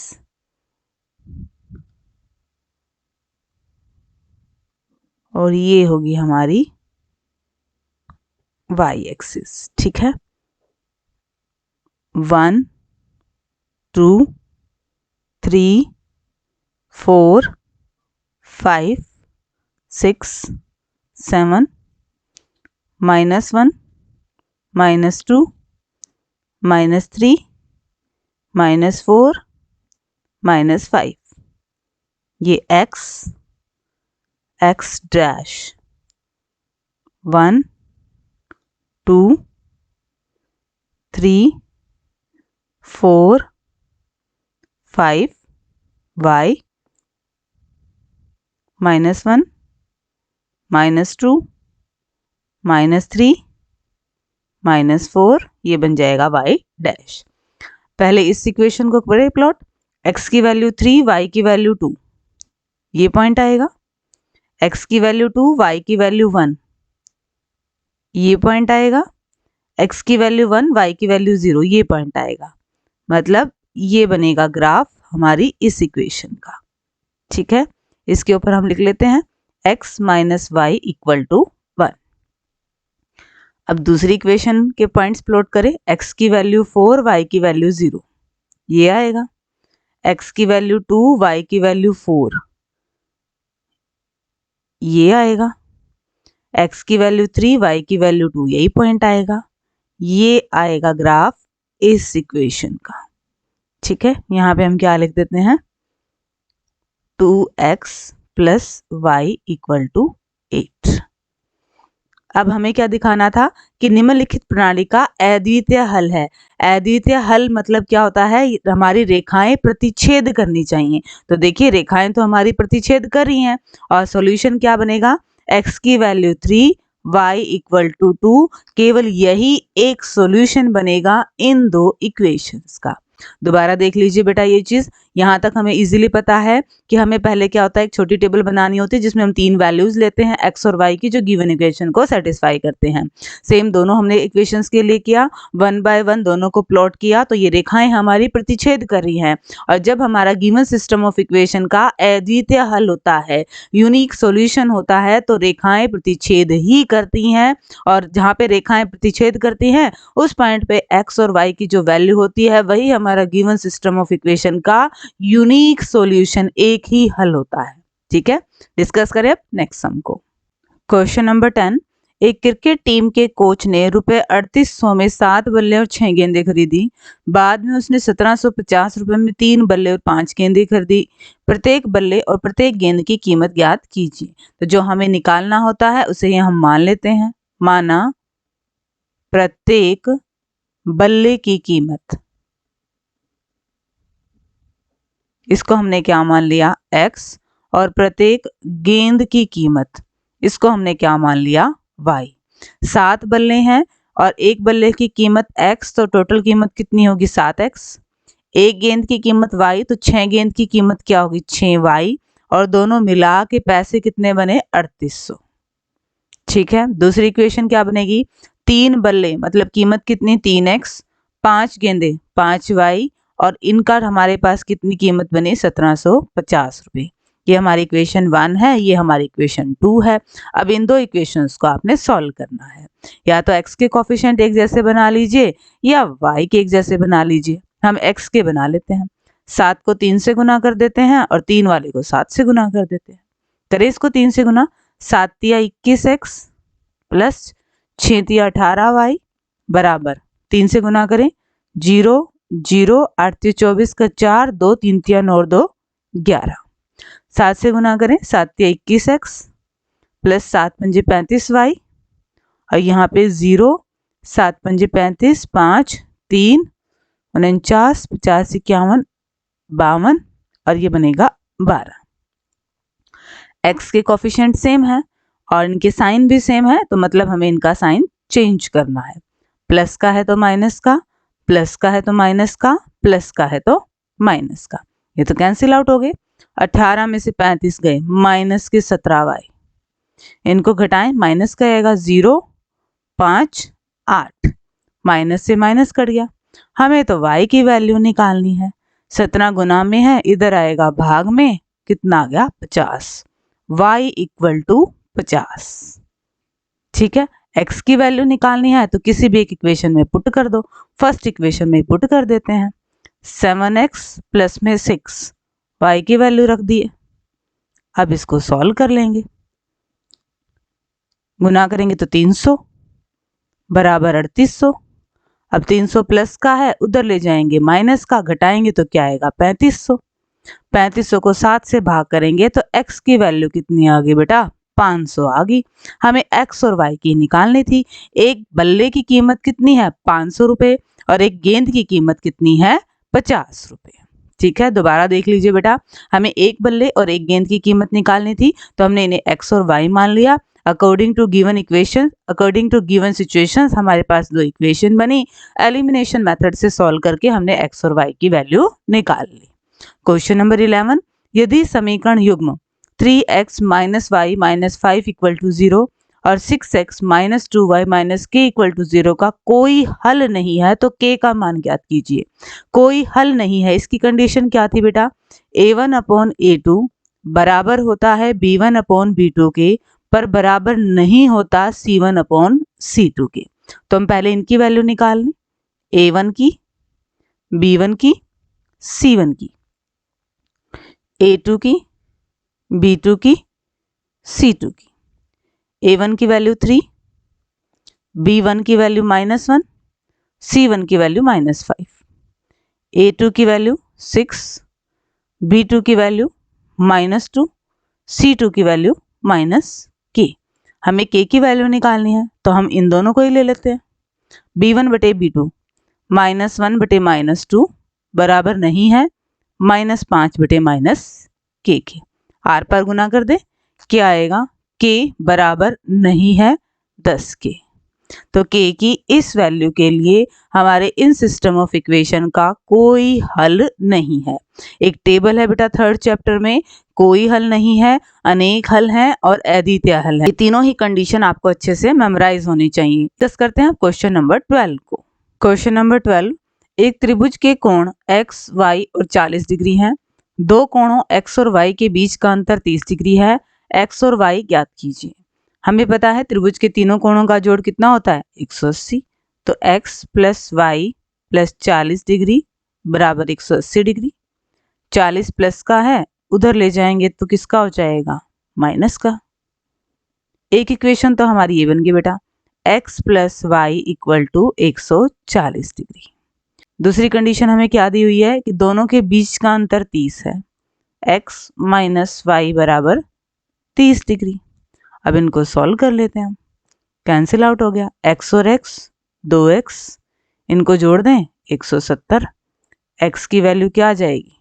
Speaker 1: और ये होगी हमारी y एक्सिस। ठीक है, 1 2 3 4 5 6 7 -1 -2 -3 -4 -5। ये x डैश 1 2 3 4 5 y -1 -2 -3 -4, ये बन जाएगा y डैश। पहले इस इक्वेशन को करें प्लॉट, x की वैल्यू 3, y की वैल्यू 2, ये पॉइंट आएगा। x की वैल्यू 2, y की वैल्यू 1, ये पॉइंट आएगा। x की वैल्यू 1, y की वैल्यू 0, ये पॉइंट आएगा। मतलब ये बनेगा ग्राफ हमारी इस इक्वेशन का। ठीक है, इसके ऊपर हम लिख लेते हैं x - y = 1। अब दूसरी इक्वेशन के पॉइंट्स प्लॉट करें, x की वैल्यू 4, y की वैल्यू 0, ये आएगा। x की वैल्यू 2, y की वैल्यू 4, ये आएगा। x की वैल्यू 3, y की वैल्यू 2, यही पॉइंट आएगा। ये आएगा ग्राफ इस इक्वेशन का। ठीक है, यहाँ पे हम क्या लिख देते हैं, 2x + y = 8। अब हमें क्या दिखाना था कि निम्नलिखित प्रणाली का अद्वितीय हल है। अद्वितीय हल मतलब क्या होता है, हमारी रेखाएं प्रतिच्छेद करनी चाहिए। तो देखिए रेखाएं तो हमारी प्रतिच्छेद कर रही हैं और सॉल्यूशन क्या बनेगा, x की वैल्यू 3, y = 2। केवल यही एक सॉल्यूशन बनेगा इन दो इक्वेशंस का। दोबारा देख लीजिए बेटा, ये चीज यहाँ तक हमें इजीली पता है कि हमें पहले क्या होता है, एक छोटी टेबल बनानी होती है जिसमें हम 3 वैल्यूज लेते हैं x और y की, जो गिवन इक्वेशन को सेटिस्फाई करते हैं। सेम दोनों हमने इक्वेशंस के लिए किया, 1 बाय 1 दोनों को प्लॉट किया तो ये रेखाएं हमारी प्रतिच्छेद कर रही हैं। और जब हमारा गिवन सिस्टम ऑफ इक्वेशन का अद्वितीय हल होता है, यूनिक सॉल्यूशन होता है, तो रेखाएं प्रतिच्छेद ही करती हैं। और जहाँ पे रेखाएं प्रतिच्छेद करती हैं उस पॉइंट पे x और y की जो वैल्यू होती है वही हमारा गिवन सिस्टम ऑफ इक्वेशन का यूनिक सॉल्यूशन, एक ही हल होता है। ठीक है, डिस्कस करें अब नेक्स्ट सम को। क्वेश्चन नंबर 10, एक क्रिकेट टीम के कोच ने ₹3800 में 7 बल्ले और 6 गेंदें खरीदी। बाद में उसने ₹1750 में 3 बल्ले और 5 गेंदें खरीदी। प्रत्येक बल्ले और प्रत्येक गेंद की कीमत ज्ञात कीजिए। तो जो हमें निकालना होता है उसे हम मान लेते हैं। माना प्रत्येक बल्ले की कीमत, इसको हमने क्या मान लिया x, और प्रत्येक गेंद की कीमत, इसको हमने क्या मान लिया y। 7 बल्ले हैं और एक बल्ले की कीमत x, तो टोटल कीमत कितनी होगी 7x। एक गेंद की कीमत y, तो 6 गेंद की कीमत क्या होगी 6y, और दोनों मिला के पैसे कितने बने 3800। ठीक है, दूसरी इक्वेशन क्या बनेगी, 3 बल्ले मतलब कीमत कितनी 3x, 5 गेंदे 5y, और इनका हमारे पास कितनी कीमत बनी 1750 रुपये। ये हमारी इक्वेशन 1 है, ये हमारी इक्वेशन 2 है। अब इन दो इक्वेशंस को आपने सॉल्व करना है, या तो x के कोफिशिएंट एक जैसे बना लीजिए या y के एक जैसे बना लीजिए। हम x के बना लेते हैं, 7 को 3 से गुना कर देते हैं और 3 वाले को 7 से गुना कर देते हैं। करें इसको 3 से गुना, 7 तिया 21x प्लस 6 तिया 18y बराबर 3 से गुना करें 0 0, 8 तिया 24 का 4, 2 3 तिया 9 2 11। 7 से गुना करें 7 तिया 21x प्लस 7 पंजे 35y, और यहाँ पे 0, 7 पंजे 35, 5 3 49, 50 51 52, और ये बनेगा 12। x के कोफिशिएंट सेम है और इनके साइन भी सेम है, तो मतलब हमें इनका साइन चेंज करना है। प्लस का है तो माइनस का, प्लस का है तो माइनस का, प्लस का है तो माइनस का, ये तो कैंसिल आउट हो गए। 18 में से 35 गए, माइनस के 17y, इनको घटाएं, माइनस का आएगा 0 5 8, माइनस से माइनस कट गया। हमें तो y की वैल्यू निकालनी है, 17 गुना में है, इधर आएगा भाग में, कितना आ गया 50, y इक्वल टू 50। ठीक है, x की वैल्यू निकालनी है तो किसी भी एक इक्वेशन में पुट कर दो। फर्स्ट इक्वेशन में पुट कर देते हैं, 7x प्लस में 6, y की वैल्यू रख दिए। अब इसको सॉल्व कर लेंगे, गुना करेंगे तो 300 बराबर 3800। अब 300 प्लस का है, उधर ले जाएंगे माइनस का, घटाएंगे तो क्या आएगा 3500। 3500 को 7 से भाग करेंगे तो x की वैल्यू कितनी आ गई बेटा 500 आ गई। हमें x और y की निकालनी थी। एक बल्ले की कीमत कितनी है 500 रुपये, और एक गेंद की कीमत कितनी है 50 रुपये। ठीक है, दोबारा देख लीजिए बेटा, हमें एक बल्ले और एक गेंद की कीमत निकालनी थी, तो हमने इन्हें x और y मान लिया। According to given equation, according to given situations, हमारे पास दो इक्वेशन बनी। एलिमिनेशन मेथड से सॉल्व करके हमने x और y की वैल्यू निकाल ली। क्वेश्चन नंबर 11, यदि समीकरण युग्म 3x minus y minus 5 equal to 0 और 6x minus 2y minus k equal to 0 का कोई हल नहीं है तो k का मान ज्ञात कीजिए। कोई हल नहीं है, इसकी कंडीशन क्या थी बेटा, a1 अपॉन a2 बराबर होता है b1 अपॉन b2 के, पर बराबर नहीं होता c1 अपॉन c2 के। तो हम पहले इनकी वैल्यू निकाल लें, a1 की, b1 की, c1 की, a2 की, b2 की, c2 की। a1 की वैल्यू 3, b1 की वैल्यू -1, c1 की वैल्यू -5, a2 की वैल्यू 6, b2 की वैल्यू -2, c2 की वैल्यू -k। हमें k की वैल्यू निकालनी है तो हम इन दोनों को ही ले लेते हैं। b1 बटे b2 -1 बटे -2 बराबर नहीं है -5 बटे -k के। आर पर गुना कर दे, क्या आएगा k बराबर नहीं है 10 के। तो k की इस वैल्यू के लिए हमारे इन सिस्टम ऑफ इक्वेशन का कोई हल नहीं है। एक टेबल है बेटा थर्ड चैप्टर में, कोई हल नहीं है, अनेक हल हैं और अद्वितीय हल है। ये तीनों ही कंडीशन आपको अच्छे से मेमोराइज होनी चाहिए। डिस्कस करते हैं क्वेश्चन नंबर 12 को। क्वेश्चन नंबर 12, एक त्रिभुज के कोण x, y और 40 डिग्री हैं। दो कोणों x और y के बीच का अंतर 30 डिग्री है। x और y ज्ञात कीजिए। हमें पता है त्रिभुज के तीनों कोणों का जोड़ कितना होता है 180, तो x plus y plus 40 degree बराबर 180 डिग्री। 40 प्लस का है, उधर ले जाएंगे तो किसका हो जाएगा माइनस का। एक इक्वेशन तो हमारी ये बन गई बेटा, x plus y equal to 140 degree. दूसरी कंडीशन हमें क्या दी हुई है कि दोनों के बीच का अंतर 30 है, x माइनस वाई बराबर 30 डिग्री। अब इनको सॉल्व कर लेते हैं हम, कैंसिल आउट हो गया, x और x 2x, इनको जोड़ दें 170। x की वैल्यू क्या आ जाएगी,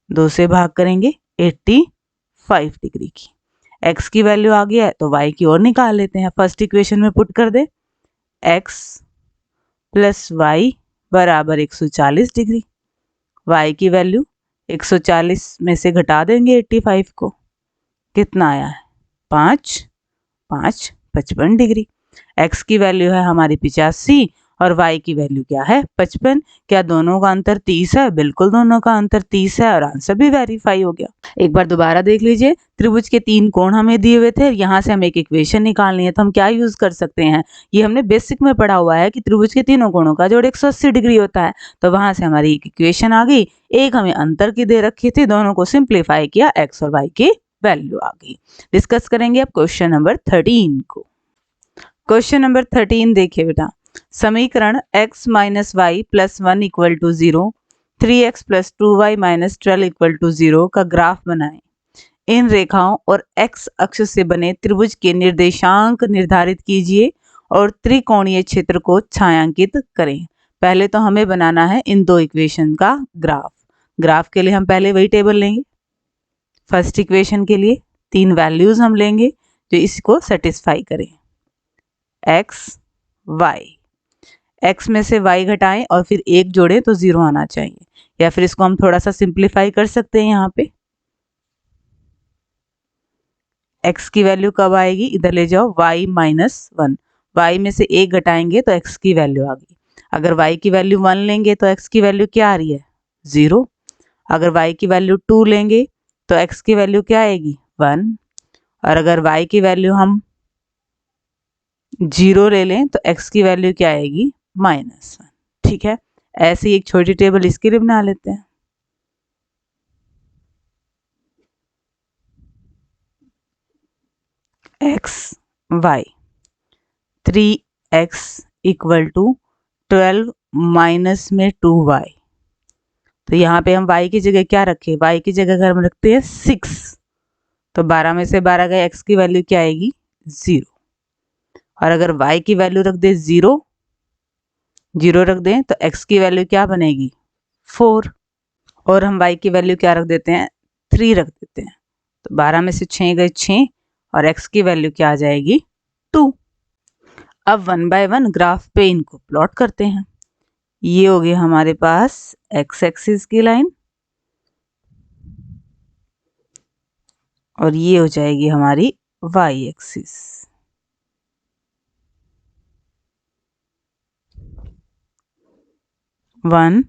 Speaker 1: 2 से भाग करेंगे 85 डिग्री की। x की वैल्यू आ गया है तो y की और निकाल लेते हैं। फर्स्ट इक्वेशन में पुट कर दे, x प्लस वाई बराबर 140 डिग्री। y की वैल्यू 140 में से घटा देंगे 85 को, कितना आया है 5, 5 55 डिग्री। x की वैल्यू है हमारी 85 और y की वैल्यू क्या है 55। क्या दोनों का अंतर 30 है? बिल्कुल दोनों का अंतर 30 है और आंसर भी वेरीफाई हो गया। एक बार दोबारा देख लीजिए, त्रिभुज के 3 कोण हमें दिए हुए थे, यहाँ से हमें एक इक्वेशन निकालनी है तो हम क्या यूज कर सकते हैं, ये हमने बेसिक में पढ़ा हुआ है कि त्रिभुज के तीनों कोणों का जोड़ 180 डिग्री होता है। तो वहां से हमारी एक इक्वेशन आ गई, एक हमें अंतर की दे रखी थी, दोनों को सिंप्लीफाई किया, x और y की वैल्यू आ गई। डिस्कस करेंगे अब क्वेश्चन नंबर 13 को। क्वेश्चन नंबर 13 देखिए बेटा, समीकरण x minus y plus 1 equal to 0, 3x plus 2y minus 12 equal to 0 का ग्राफ बनाएं। इन रेखाओं और x अक्ष से बने त्रिभुज के निर्देशांक निर्धारित कीजिए और त्रिकोणीय क्षेत्र को छायांकित करें। पहले तो हमें बनाना है इन दो इक्वेशन का ग्राफ। ग्राफ के लिए हम पहले वही टेबल लेंगे। फर्स्ट इक्वेशन के लिए 3 वैल्यूज हम लेंगे जो इसको सेटिस्फाई करें, x y। x में से y घटाएं और फिर 1 जोड़ें तो 0 आना चाहिए, या फिर इसको हम थोड़ा सा सिंप्लीफाई कर सकते हैं। यहाँ पे x की वैल्यू कब आएगी, इधर ले जाओ, y माइनस 1। y में से 1 घटाएंगे तो x की वैल्यू आ गई। अगर y की वैल्यू 1 लेंगे तो x की वैल्यू क्या आ रही है 0। अगर y की वैल्यू 2 लेंगे तो x की वैल्यू क्या आएगी 1। और अगर y की वैल्यू हम 0 ले लें तो x की वैल्यू क्या आएगी -1। ठीक है, ऐसे ही एक छोटी टेबल इसके लिए बना लेते हैं। x y 3x equal to 12 minus में 2y। तो यहाँ पे हम y की जगह क्या रखें, y की जगह अगर हम रखते हैं 6 तो 12 में से 12 गए, x की वैल्यू क्या आएगी 0। और अगर y की वैल्यू रख दे 0 रख दें तो x की वैल्यू क्या बनेगी 4। और हम y की वैल्यू क्या रख देते हैं 3 रख देते हैं। तो 12 में से 6 गए 6 और x की वैल्यू क्या आ जाएगी 2। अब 1 बाय 1 ग्राफ पे इनको प्लॉट करते हैं। ये हो गया हमारे पास x एक्सिस की लाइन और ये हो जाएगी हमारी y एक्सिस। वन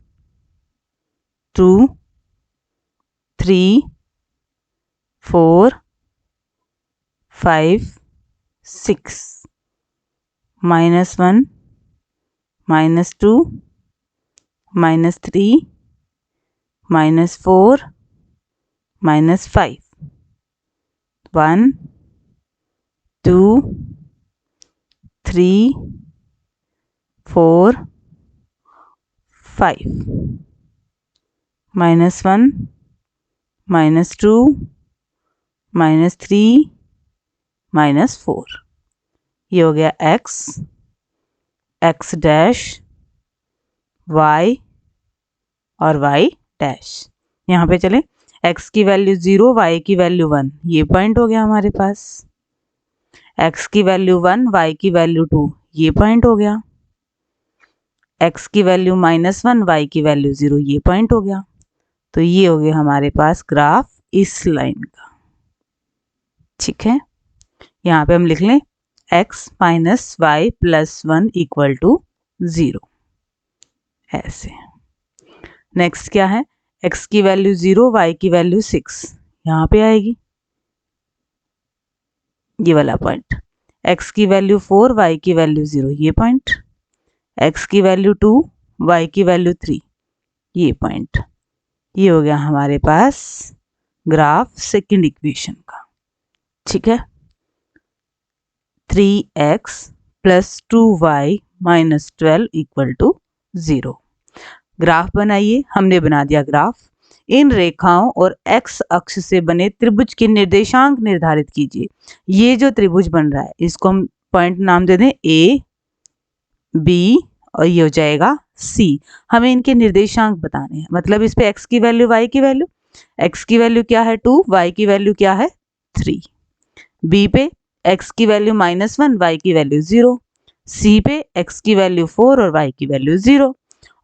Speaker 1: 2 3 4 5 6 -1 -2 -3 -4 -5 1 2 3 4 5 -1 -2 -3 -4। ये हो गया x, x डैश, y और y डैश। यहाँ पे चले, x की वैल्यू 0, y की वैल्यू 1, ये पॉइंट हो गया हमारे पास। x की वैल्यू 1, y की वैल्यू 2, ये पॉइंट हो गया। x की वैल्यू -1, y की वैल्यू 0, ये पॉइंट हो गया। तो ये हो गया हमारे पास ग्राफ इस लाइन का। ठीक है, यहाँ पे हम लिख लें x minus y plus 1 equal to 0, ऐसे। नेक्स्ट क्या है, x की वैल्यू 0, y की वैल्यू 6, यहाँ पे आएगी ये वाला पॉइंट। x की वैल्यू 4, y की वैल्यू 0, ये पॉइंट। x की वैल्यू 2, y की वैल्यू 3, ये पॉइंट। ये हो गया हमारे पास ग्राफ सेकंड इक्वेशन का। ठीक है, 3x plus 2y minus 12 equal to 0। Graph बनाइए, हमने बना दिया ग्राफ। इन रेखाओं और x अक्ष से बने त्रिभुज के निर्देशांक निर्धारित कीजिए। ये जो त्रिभुज बन रहा है इसको हम पॉइंट नाम दे दें A, B और ये हो जाएगा C। हमें इनके निर्देशांक बताने हैं, मतलब इस पे x की वैल्यू, y की वैल्यू। x की वैल्यू क्या है 2, y की वैल्यू क्या है 3। B पे x की वैल्यू -1, y की वैल्यू 0। C पे x की वैल्यू 4 और y की वैल्यू 0।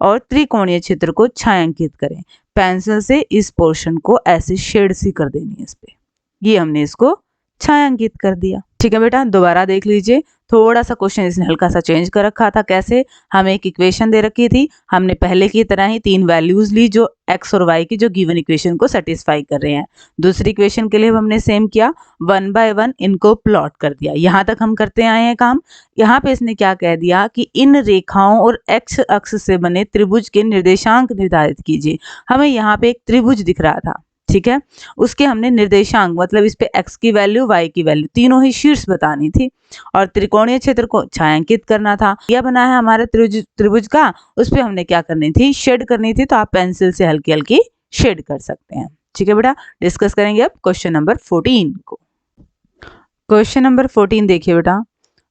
Speaker 1: और त्रिकोणीय क्षेत्र को छायांकित करें। पेंसिल से इस पोर्शन को ऐसे शेड सी कर देनी है इस पे। ये हमने इसको छायांकित कर दिया। ठीक है बेटा, दोबारा देख लीजिए। थोड़ा सा क्वेश्चन इसने हल्का सा चेंज कर रखा था। कैसे? हमें एक इक्वेशन दे रखी थी, हमने पहले की तरह ही 3 वैल्यूज ली जो x और y की, जो गिवन इक्वेशन को सेटिस्फाई कर रहे हैं। दूसरी इक्वेशन के लिए हमने सेम किया, 1 बाय 1 इनको प्लॉट कर दिया। यहाँ तक हम करते आए हैं काम। यहाँ पे इसने क्या कह दिया कि इन रेखाओं और x अक्ष से बने त्रिभुज के निर्देशांक निर्धारित कीजिए। हमें यहाँ पे एक त्रिभुज दिख रहा था, ठीक है, उसके हमने निर्देशांक, मतलब इस पे x की वैल्यू, y की वैल्यू, तीनों ही शीर्ष बतानी थी और त्रिकोणीय क्षेत्र को छायांकित करना था। यह बना है हमारे त्रिभुज का, उस पे हमने क्या करनी थी, शेड करनी थी। तो आप पेंसिल से हल्की हल्की शेड कर सकते हैं। ठीक है बेटा, डिस्कस करेंगे अब क्वेश्चन नंबर 14 को। क्वेश्चन नंबर 14 देखिए बेटा,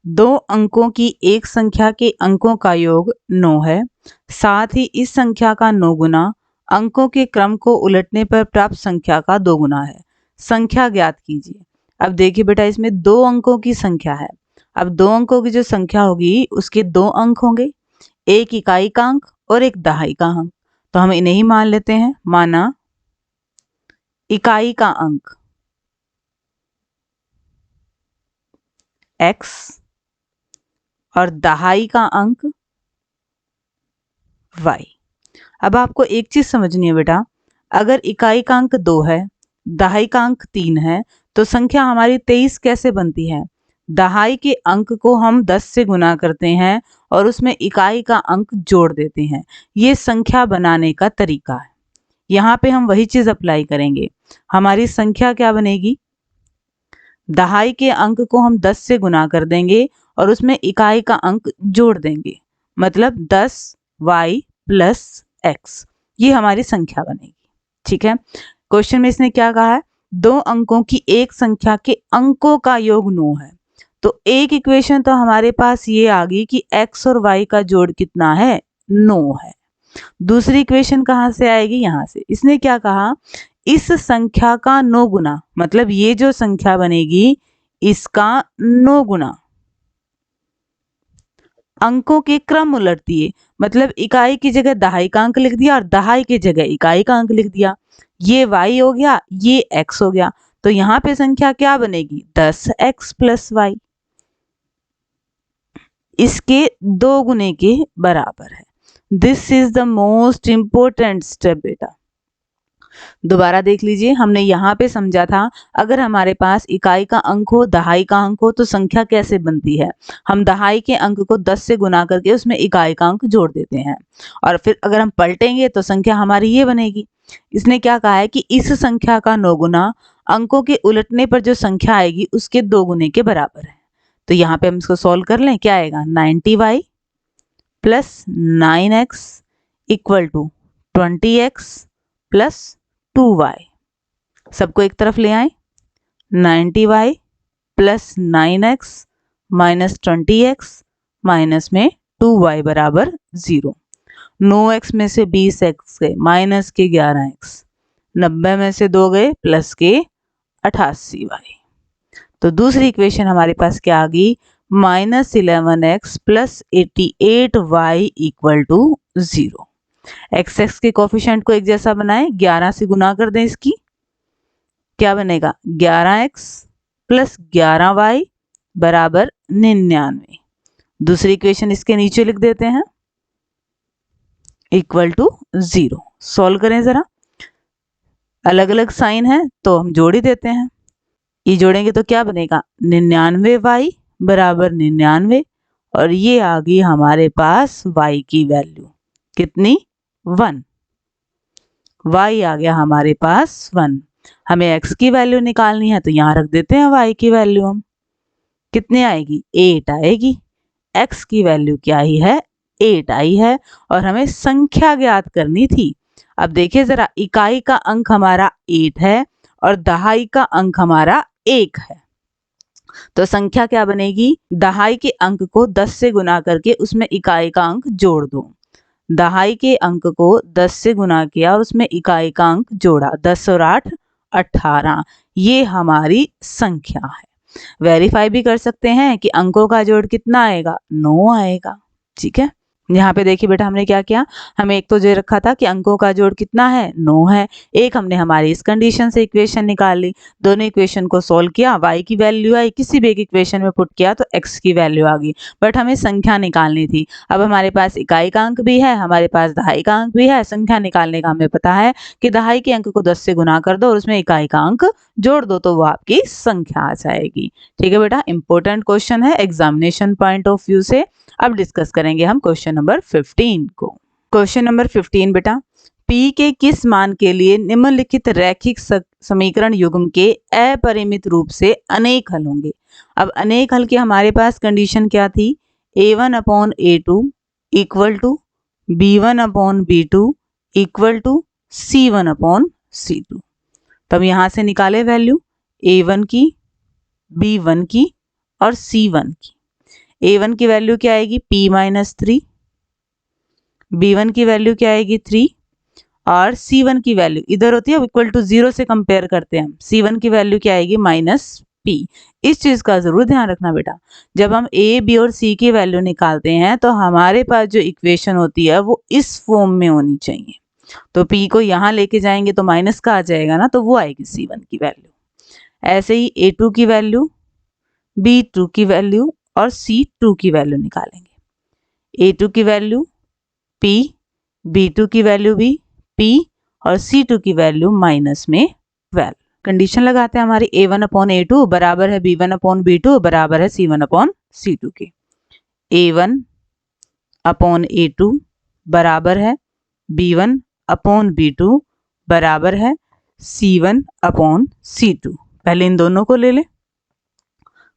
Speaker 1: 2 अंकों की एक संख्या के अंकों का योग 9 है, साथ ही इस संख्या का 9 गुना अंकों के क्रम को उलटने पर प्राप्त संख्या का 2 गुना है। संख्या ज्ञात कीजिए। अब देखिए बेटा, इसमें 2 अंकों की संख्या है। अब 2 अंकों की जो संख्या होगी उसके 2 अंक होंगे, एक इकाई का अंक और एक दहाई का अंक। तो हम इन्हें ही मान लेते हैं। माना इकाई का अंक x और दहाई का अंक y। अब आपको एक चीज समझनी है बेटा, अगर इकाई का अंक 2 है, दहाई का अंक 3 है, तो संख्या हमारी 23 कैसे बनती है? दहाई के अंक को हम 10 से गुना करते हैं और उसमें इकाई का अंक जोड़ देते हैं। ये संख्या बनाने का तरीका है। यहाँ पे हम वही चीज अप्लाई करेंगे। हमारी संख्या क्या बनेगी? दहाई के अंक को हम 10 से गुना कर देंगे और उसमें इकाई का अंक जोड़ देंगे, मतलब 10y प्लस x। ये हमारी संख्या बनेगी। ठीक है, क्वेश्चन में इसने क्या कहा है? 2 अंकों की एक संख्या के अंकों का योग 9 है। तो एक इक्वेशन तो हमारे पास ये आ गई कि x और y का जोड़ कितना है? 9 है। दूसरी इक्वेशन कहाँ से आएगी? यहाँ से। इसने क्या कहा? इस संख्या का 9 गुना, मतलब ये जो संख्या बनेगी इसका 9 गुना अंकों के क्रम उलट दिए, मतलब इकाई की जगह दहाई का अंक लिख दिया और दहाई की जगह इकाई का अंक लिख दिया। ये y हो गया, ये x हो गया। तो यहाँ पे संख्या क्या बनेगी? 10x plus y। इसके 2 गुने के बराबर है। This is the most important step बेटा। दोबारा देख लीजिए, हमने यहाँ पे समझा था अगर हमारे पास इकाई का अंक हो, दहाई का अंक हो, तो संख्या कैसे बनती है? हम दहाई के अंक को 10 से गुना करके उसमें इकाई का अंक जोड़ देते हैं और फिर अगर हम पलटेंगे तो संख्या हमारी ये बनेगी। इसने क्या कहा है कि इस संख्या का 9 गुना अंकों के उलटने पर जो संख्या आएगी उसके 2 गुने के बराबर है। तो यहाँ पे हम इसको सॉल्व कर लें। क्या आएगा? 90y plus 9x equal to 20x plus 2y। सबको एक तरफ ले आए। 90y plus 9x minus 20x minus में 2y बराबर 0। 9x में से 20x गए, माइनस के 11x, 90 में से 2 गए, प्लस के 88y। तो दूसरी इक्वेशन हमारे पास क्या आ गई? -11x plus 88y equal to 0। x के कोफिशिएंट को एक जैसा बनाएं, 11 से गुना कर दें इसकी। क्या बनेगा? 11x प्लस 11y बराबर 99। दूसरी इक्वेशन इसके नीचे लिख देते हैं, इक्वल टू 0। सॉल्व करें जरा। अलग अलग साइन है तो हम जोड़ ही देते हैं। ये जोड़ेंगे तो क्या बनेगा? 99y बराबर 99 और ये आ गई हमारे पास y की वैल्यू कितनी? 1। y आ गया हमारे पास 1। हमें x की वैल्यू निकालनी है तो यहाँ रख देते हैं y की वैल्यू। हम कितने आएगी? 8 आएगी। x की वैल्यू क्या ही है? 8 आई है और हमें संख्या ज्ञात करनी थी। अब देखिए जरा, इकाई का अंक हमारा 8 है और दहाई का अंक हमारा 1 है। तो संख्या क्या बनेगी, दहाई के अंक को 10 से गुना करके उसमें इकाई का अंक जोड़ दो। दहाई के अंक को 10 से गुना किया और उसमें इकाई का अंक जोड़ा, 10 और 8 18, ये हमारी संख्या है। वेरीफाई भी कर सकते हैं कि अंकों का जोड़ कितना आएगा, 9 आएगा। ठीक है, यहाँ पे देखिए बेटा हमने क्या किया, हमें एक तो दे रखा था कि अंकों का जोड़ कितना है, 9 है। एक हमने हमारी इस कंडीशन से इक्वेशन निकाल ली, दोनों इक्वेशन को सोल्व किया, y की वैल्यू आई, किसी भी एक इक्वेशन में पुट किया तो x की वैल्यू आ गई। बट हमें संख्या निकालनी थी। अब हमारे पास इकाई का अंक भी है, हमारे पास दहाई का अंक भी है। संख्या निकालने का हमें पता है कि दहाई के अंक को 10 से गुना कर दो और उसमें इकाई का अंक जोड़ दो तो वो आपकी संख्या आ जाएगी। ठीक है बेटा, इंपॉर्टेंट क्वेश्चन है एग्जामिनेशन पॉइंट ऑफ व्यू से। अब डिस्कस करेंगे हम क्वेश्चन नंबर 15 को। क्वेश्चन नंबर 15 बेटा, P के किस मान के लिए निम्नलिखित रैखिक समीकरण युग्म के अपरिमित रूप से अनेक हल होंगे। अब अनेक हल की हमारे पास कंडीशन क्या थी, a1 upon a2 equal to b1 upon b2 equal to c1 upon c2। तब यहाँ से निकाले वैल्यू a1 की, b1 की और c1 की। a1 की वैल्यू क्या आएगी, p माइनस 3, b1 की वैल्यू क्या आएगी 3 और c1 की वैल्यू इधर होती है इक्वल टू 0 से कंपेयर करते हैं हम, c1 की वैल्यू क्या आएगी माइनस p। इस चीज का जरूर ध्यान रखना बेटा, जब हम a b और c की वैल्यू निकालते हैं तो हमारे पास जो इक्वेशन होती है वो इस फॉर्म में होनी चाहिए। तो p को यहाँ लेके जाएंगे तो माइनस का आ जाएगा ना, तो वो आएगी c1 की वैल्यू। ऐसे ही a2 की वैल्यू, b2 की वैल्यू और c2 की वैल्यू निकालेंगे। a2 की वैल्यू p, b2 की वैल्यू भी p और c2 की वैल्यू माइनस में 12। कंडीशन लगाते हैं हमारी a1 अपॉन a2 बराबर है b1 अपॉन b2 बराबर है c1 अपॉन c2 के। a1 अपॉन a2 बराबर है b1 अपॉन b2 बराबर है c1 अपॉन c2। पहले इन दोनों को ले लें,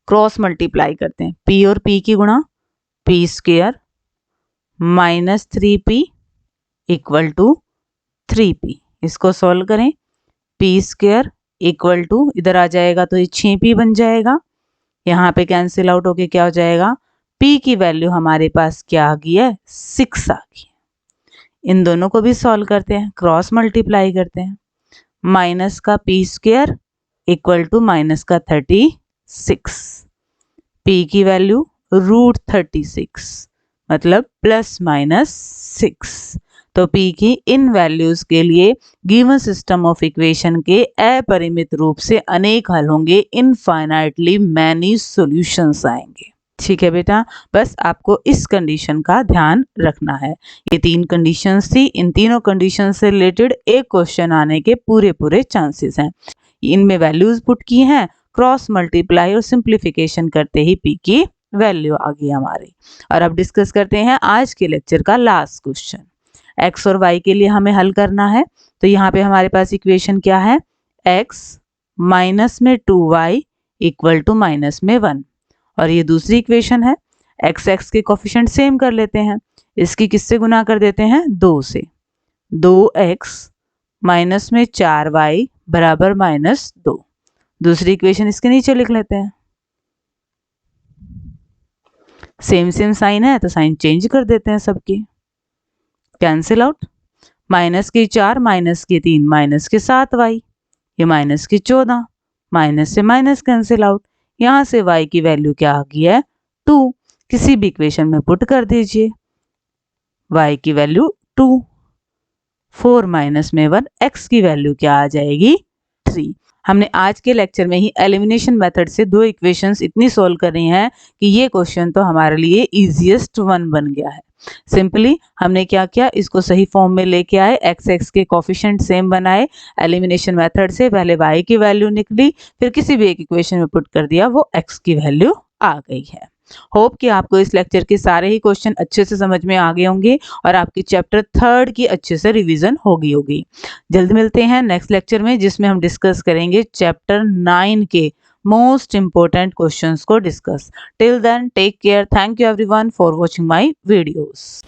Speaker 1: क्रॉस मल्टीप्लाई करते हैं, p और p की गुणा p square minus 3p equal to 3p। इसको सॉल्व करें, p स्क्वायर इक्वल टू इधर आ जाएगा तो ये 6p बन जाएगा, यहाँ पे कैंसिल आउट होके क्या हो जाएगा, p की वैल्यू हमारे पास क्या आ गई है 6 आ गई। इन दोनों को भी सॉल्व करते हैं, क्रॉस मल्टीप्लाई करते हैं, माइनस का p square equal to minus का 36, p की वैल्यू √36 मतलब प्लस माइनस 6। तो p की इन वैल्यूज के लिए गिवन सिस्टम ऑफ इक्वेशन के अपरिमित रूप से अनेक हल होंगे, इनफाइनाइटली मैनी सॉल्यूशंस आएंगे। ठीक है बेटा, बस आपको इस कंडीशन का ध्यान रखना है। ये 3 कंडीशंस थी, इन तीनों कंडीशन से रिलेटेड एक क्वेश्चन आने के पूरे चांसेस हैं। इनमें वैल्यूज पुट की हैं, क्रॉस मल्टीप्लाई और सिंप्लीफिकेशन करते ही p की वैल्यू आ गई हमारी। और अब डिस्कस करते हैं आज के लेक्चर का लास्ट क्वेश्चन। x और y के लिए हमें हल करना है, तो यहाँ पे हमारे पास इक्वेशन क्या है, x माइनस में 2y इक्वल टू माइनस में 1, और ये दूसरी इक्वेशन है x के कोफिशिएंट सेम कर लेते हैं, इसकी किससे गुना कर देते हैं 2 से, 2x माइनस में 4y बराबर माइनस 2। दूसरी इक्वेशन इसके नीचे लिख लेते हैं, सेम साइन है तो साइन चेंज कर देते हैं सबकी, कैंसिल आउट, माइनस के 4 माइनस के 3 माइनस के 7y, ये माइनस के 14, माइनस से माइनस कैंसिल आउट, यहाँ से y की वैल्यू क्या आ गई है 2, किसी भी इक्वेशन में पुट कर दीजिए, y की वैल्यू 2, 4 माइनस में 1, x की वैल्यू क्या आ जाएगी 3। हमने आज के लेक्चर में ही एलिमिनेशन मेथड से 2 इक्वेशंस इतनी सोल्व कर रही हैं कि ये क्वेश्चन तो हमारे लिए इजीएस्ट वन बन गया है। सिंपली हमने क्या किया, इसको सही फॉर्म में लेके आए, x के कोफिशिएंट सेम बनाए, एलिमिनेशन मेथड से पहले y की वैल्यू निकली, फिर किसी भी एक इक्वेशन में पुट कर दिया, वो x की वैल्यू आ गई है। होप कि आपको इस लेक्चर के सारे ही क्वेश्चन अच्छे से समझ में आ गए होंगे और आपकी चैप्टर 3 की अच्छे से रिवीजन हो गई होगी। जल्द मिलते हैं नेक्स्ट लेक्चर में, जिसमें हम डिस्कस करेंगे चैप्टर 9 के मोस्ट इंपोर्टेंट क्वेश्चंस को discuss. Till then take care, thank you everyone for watching my videos.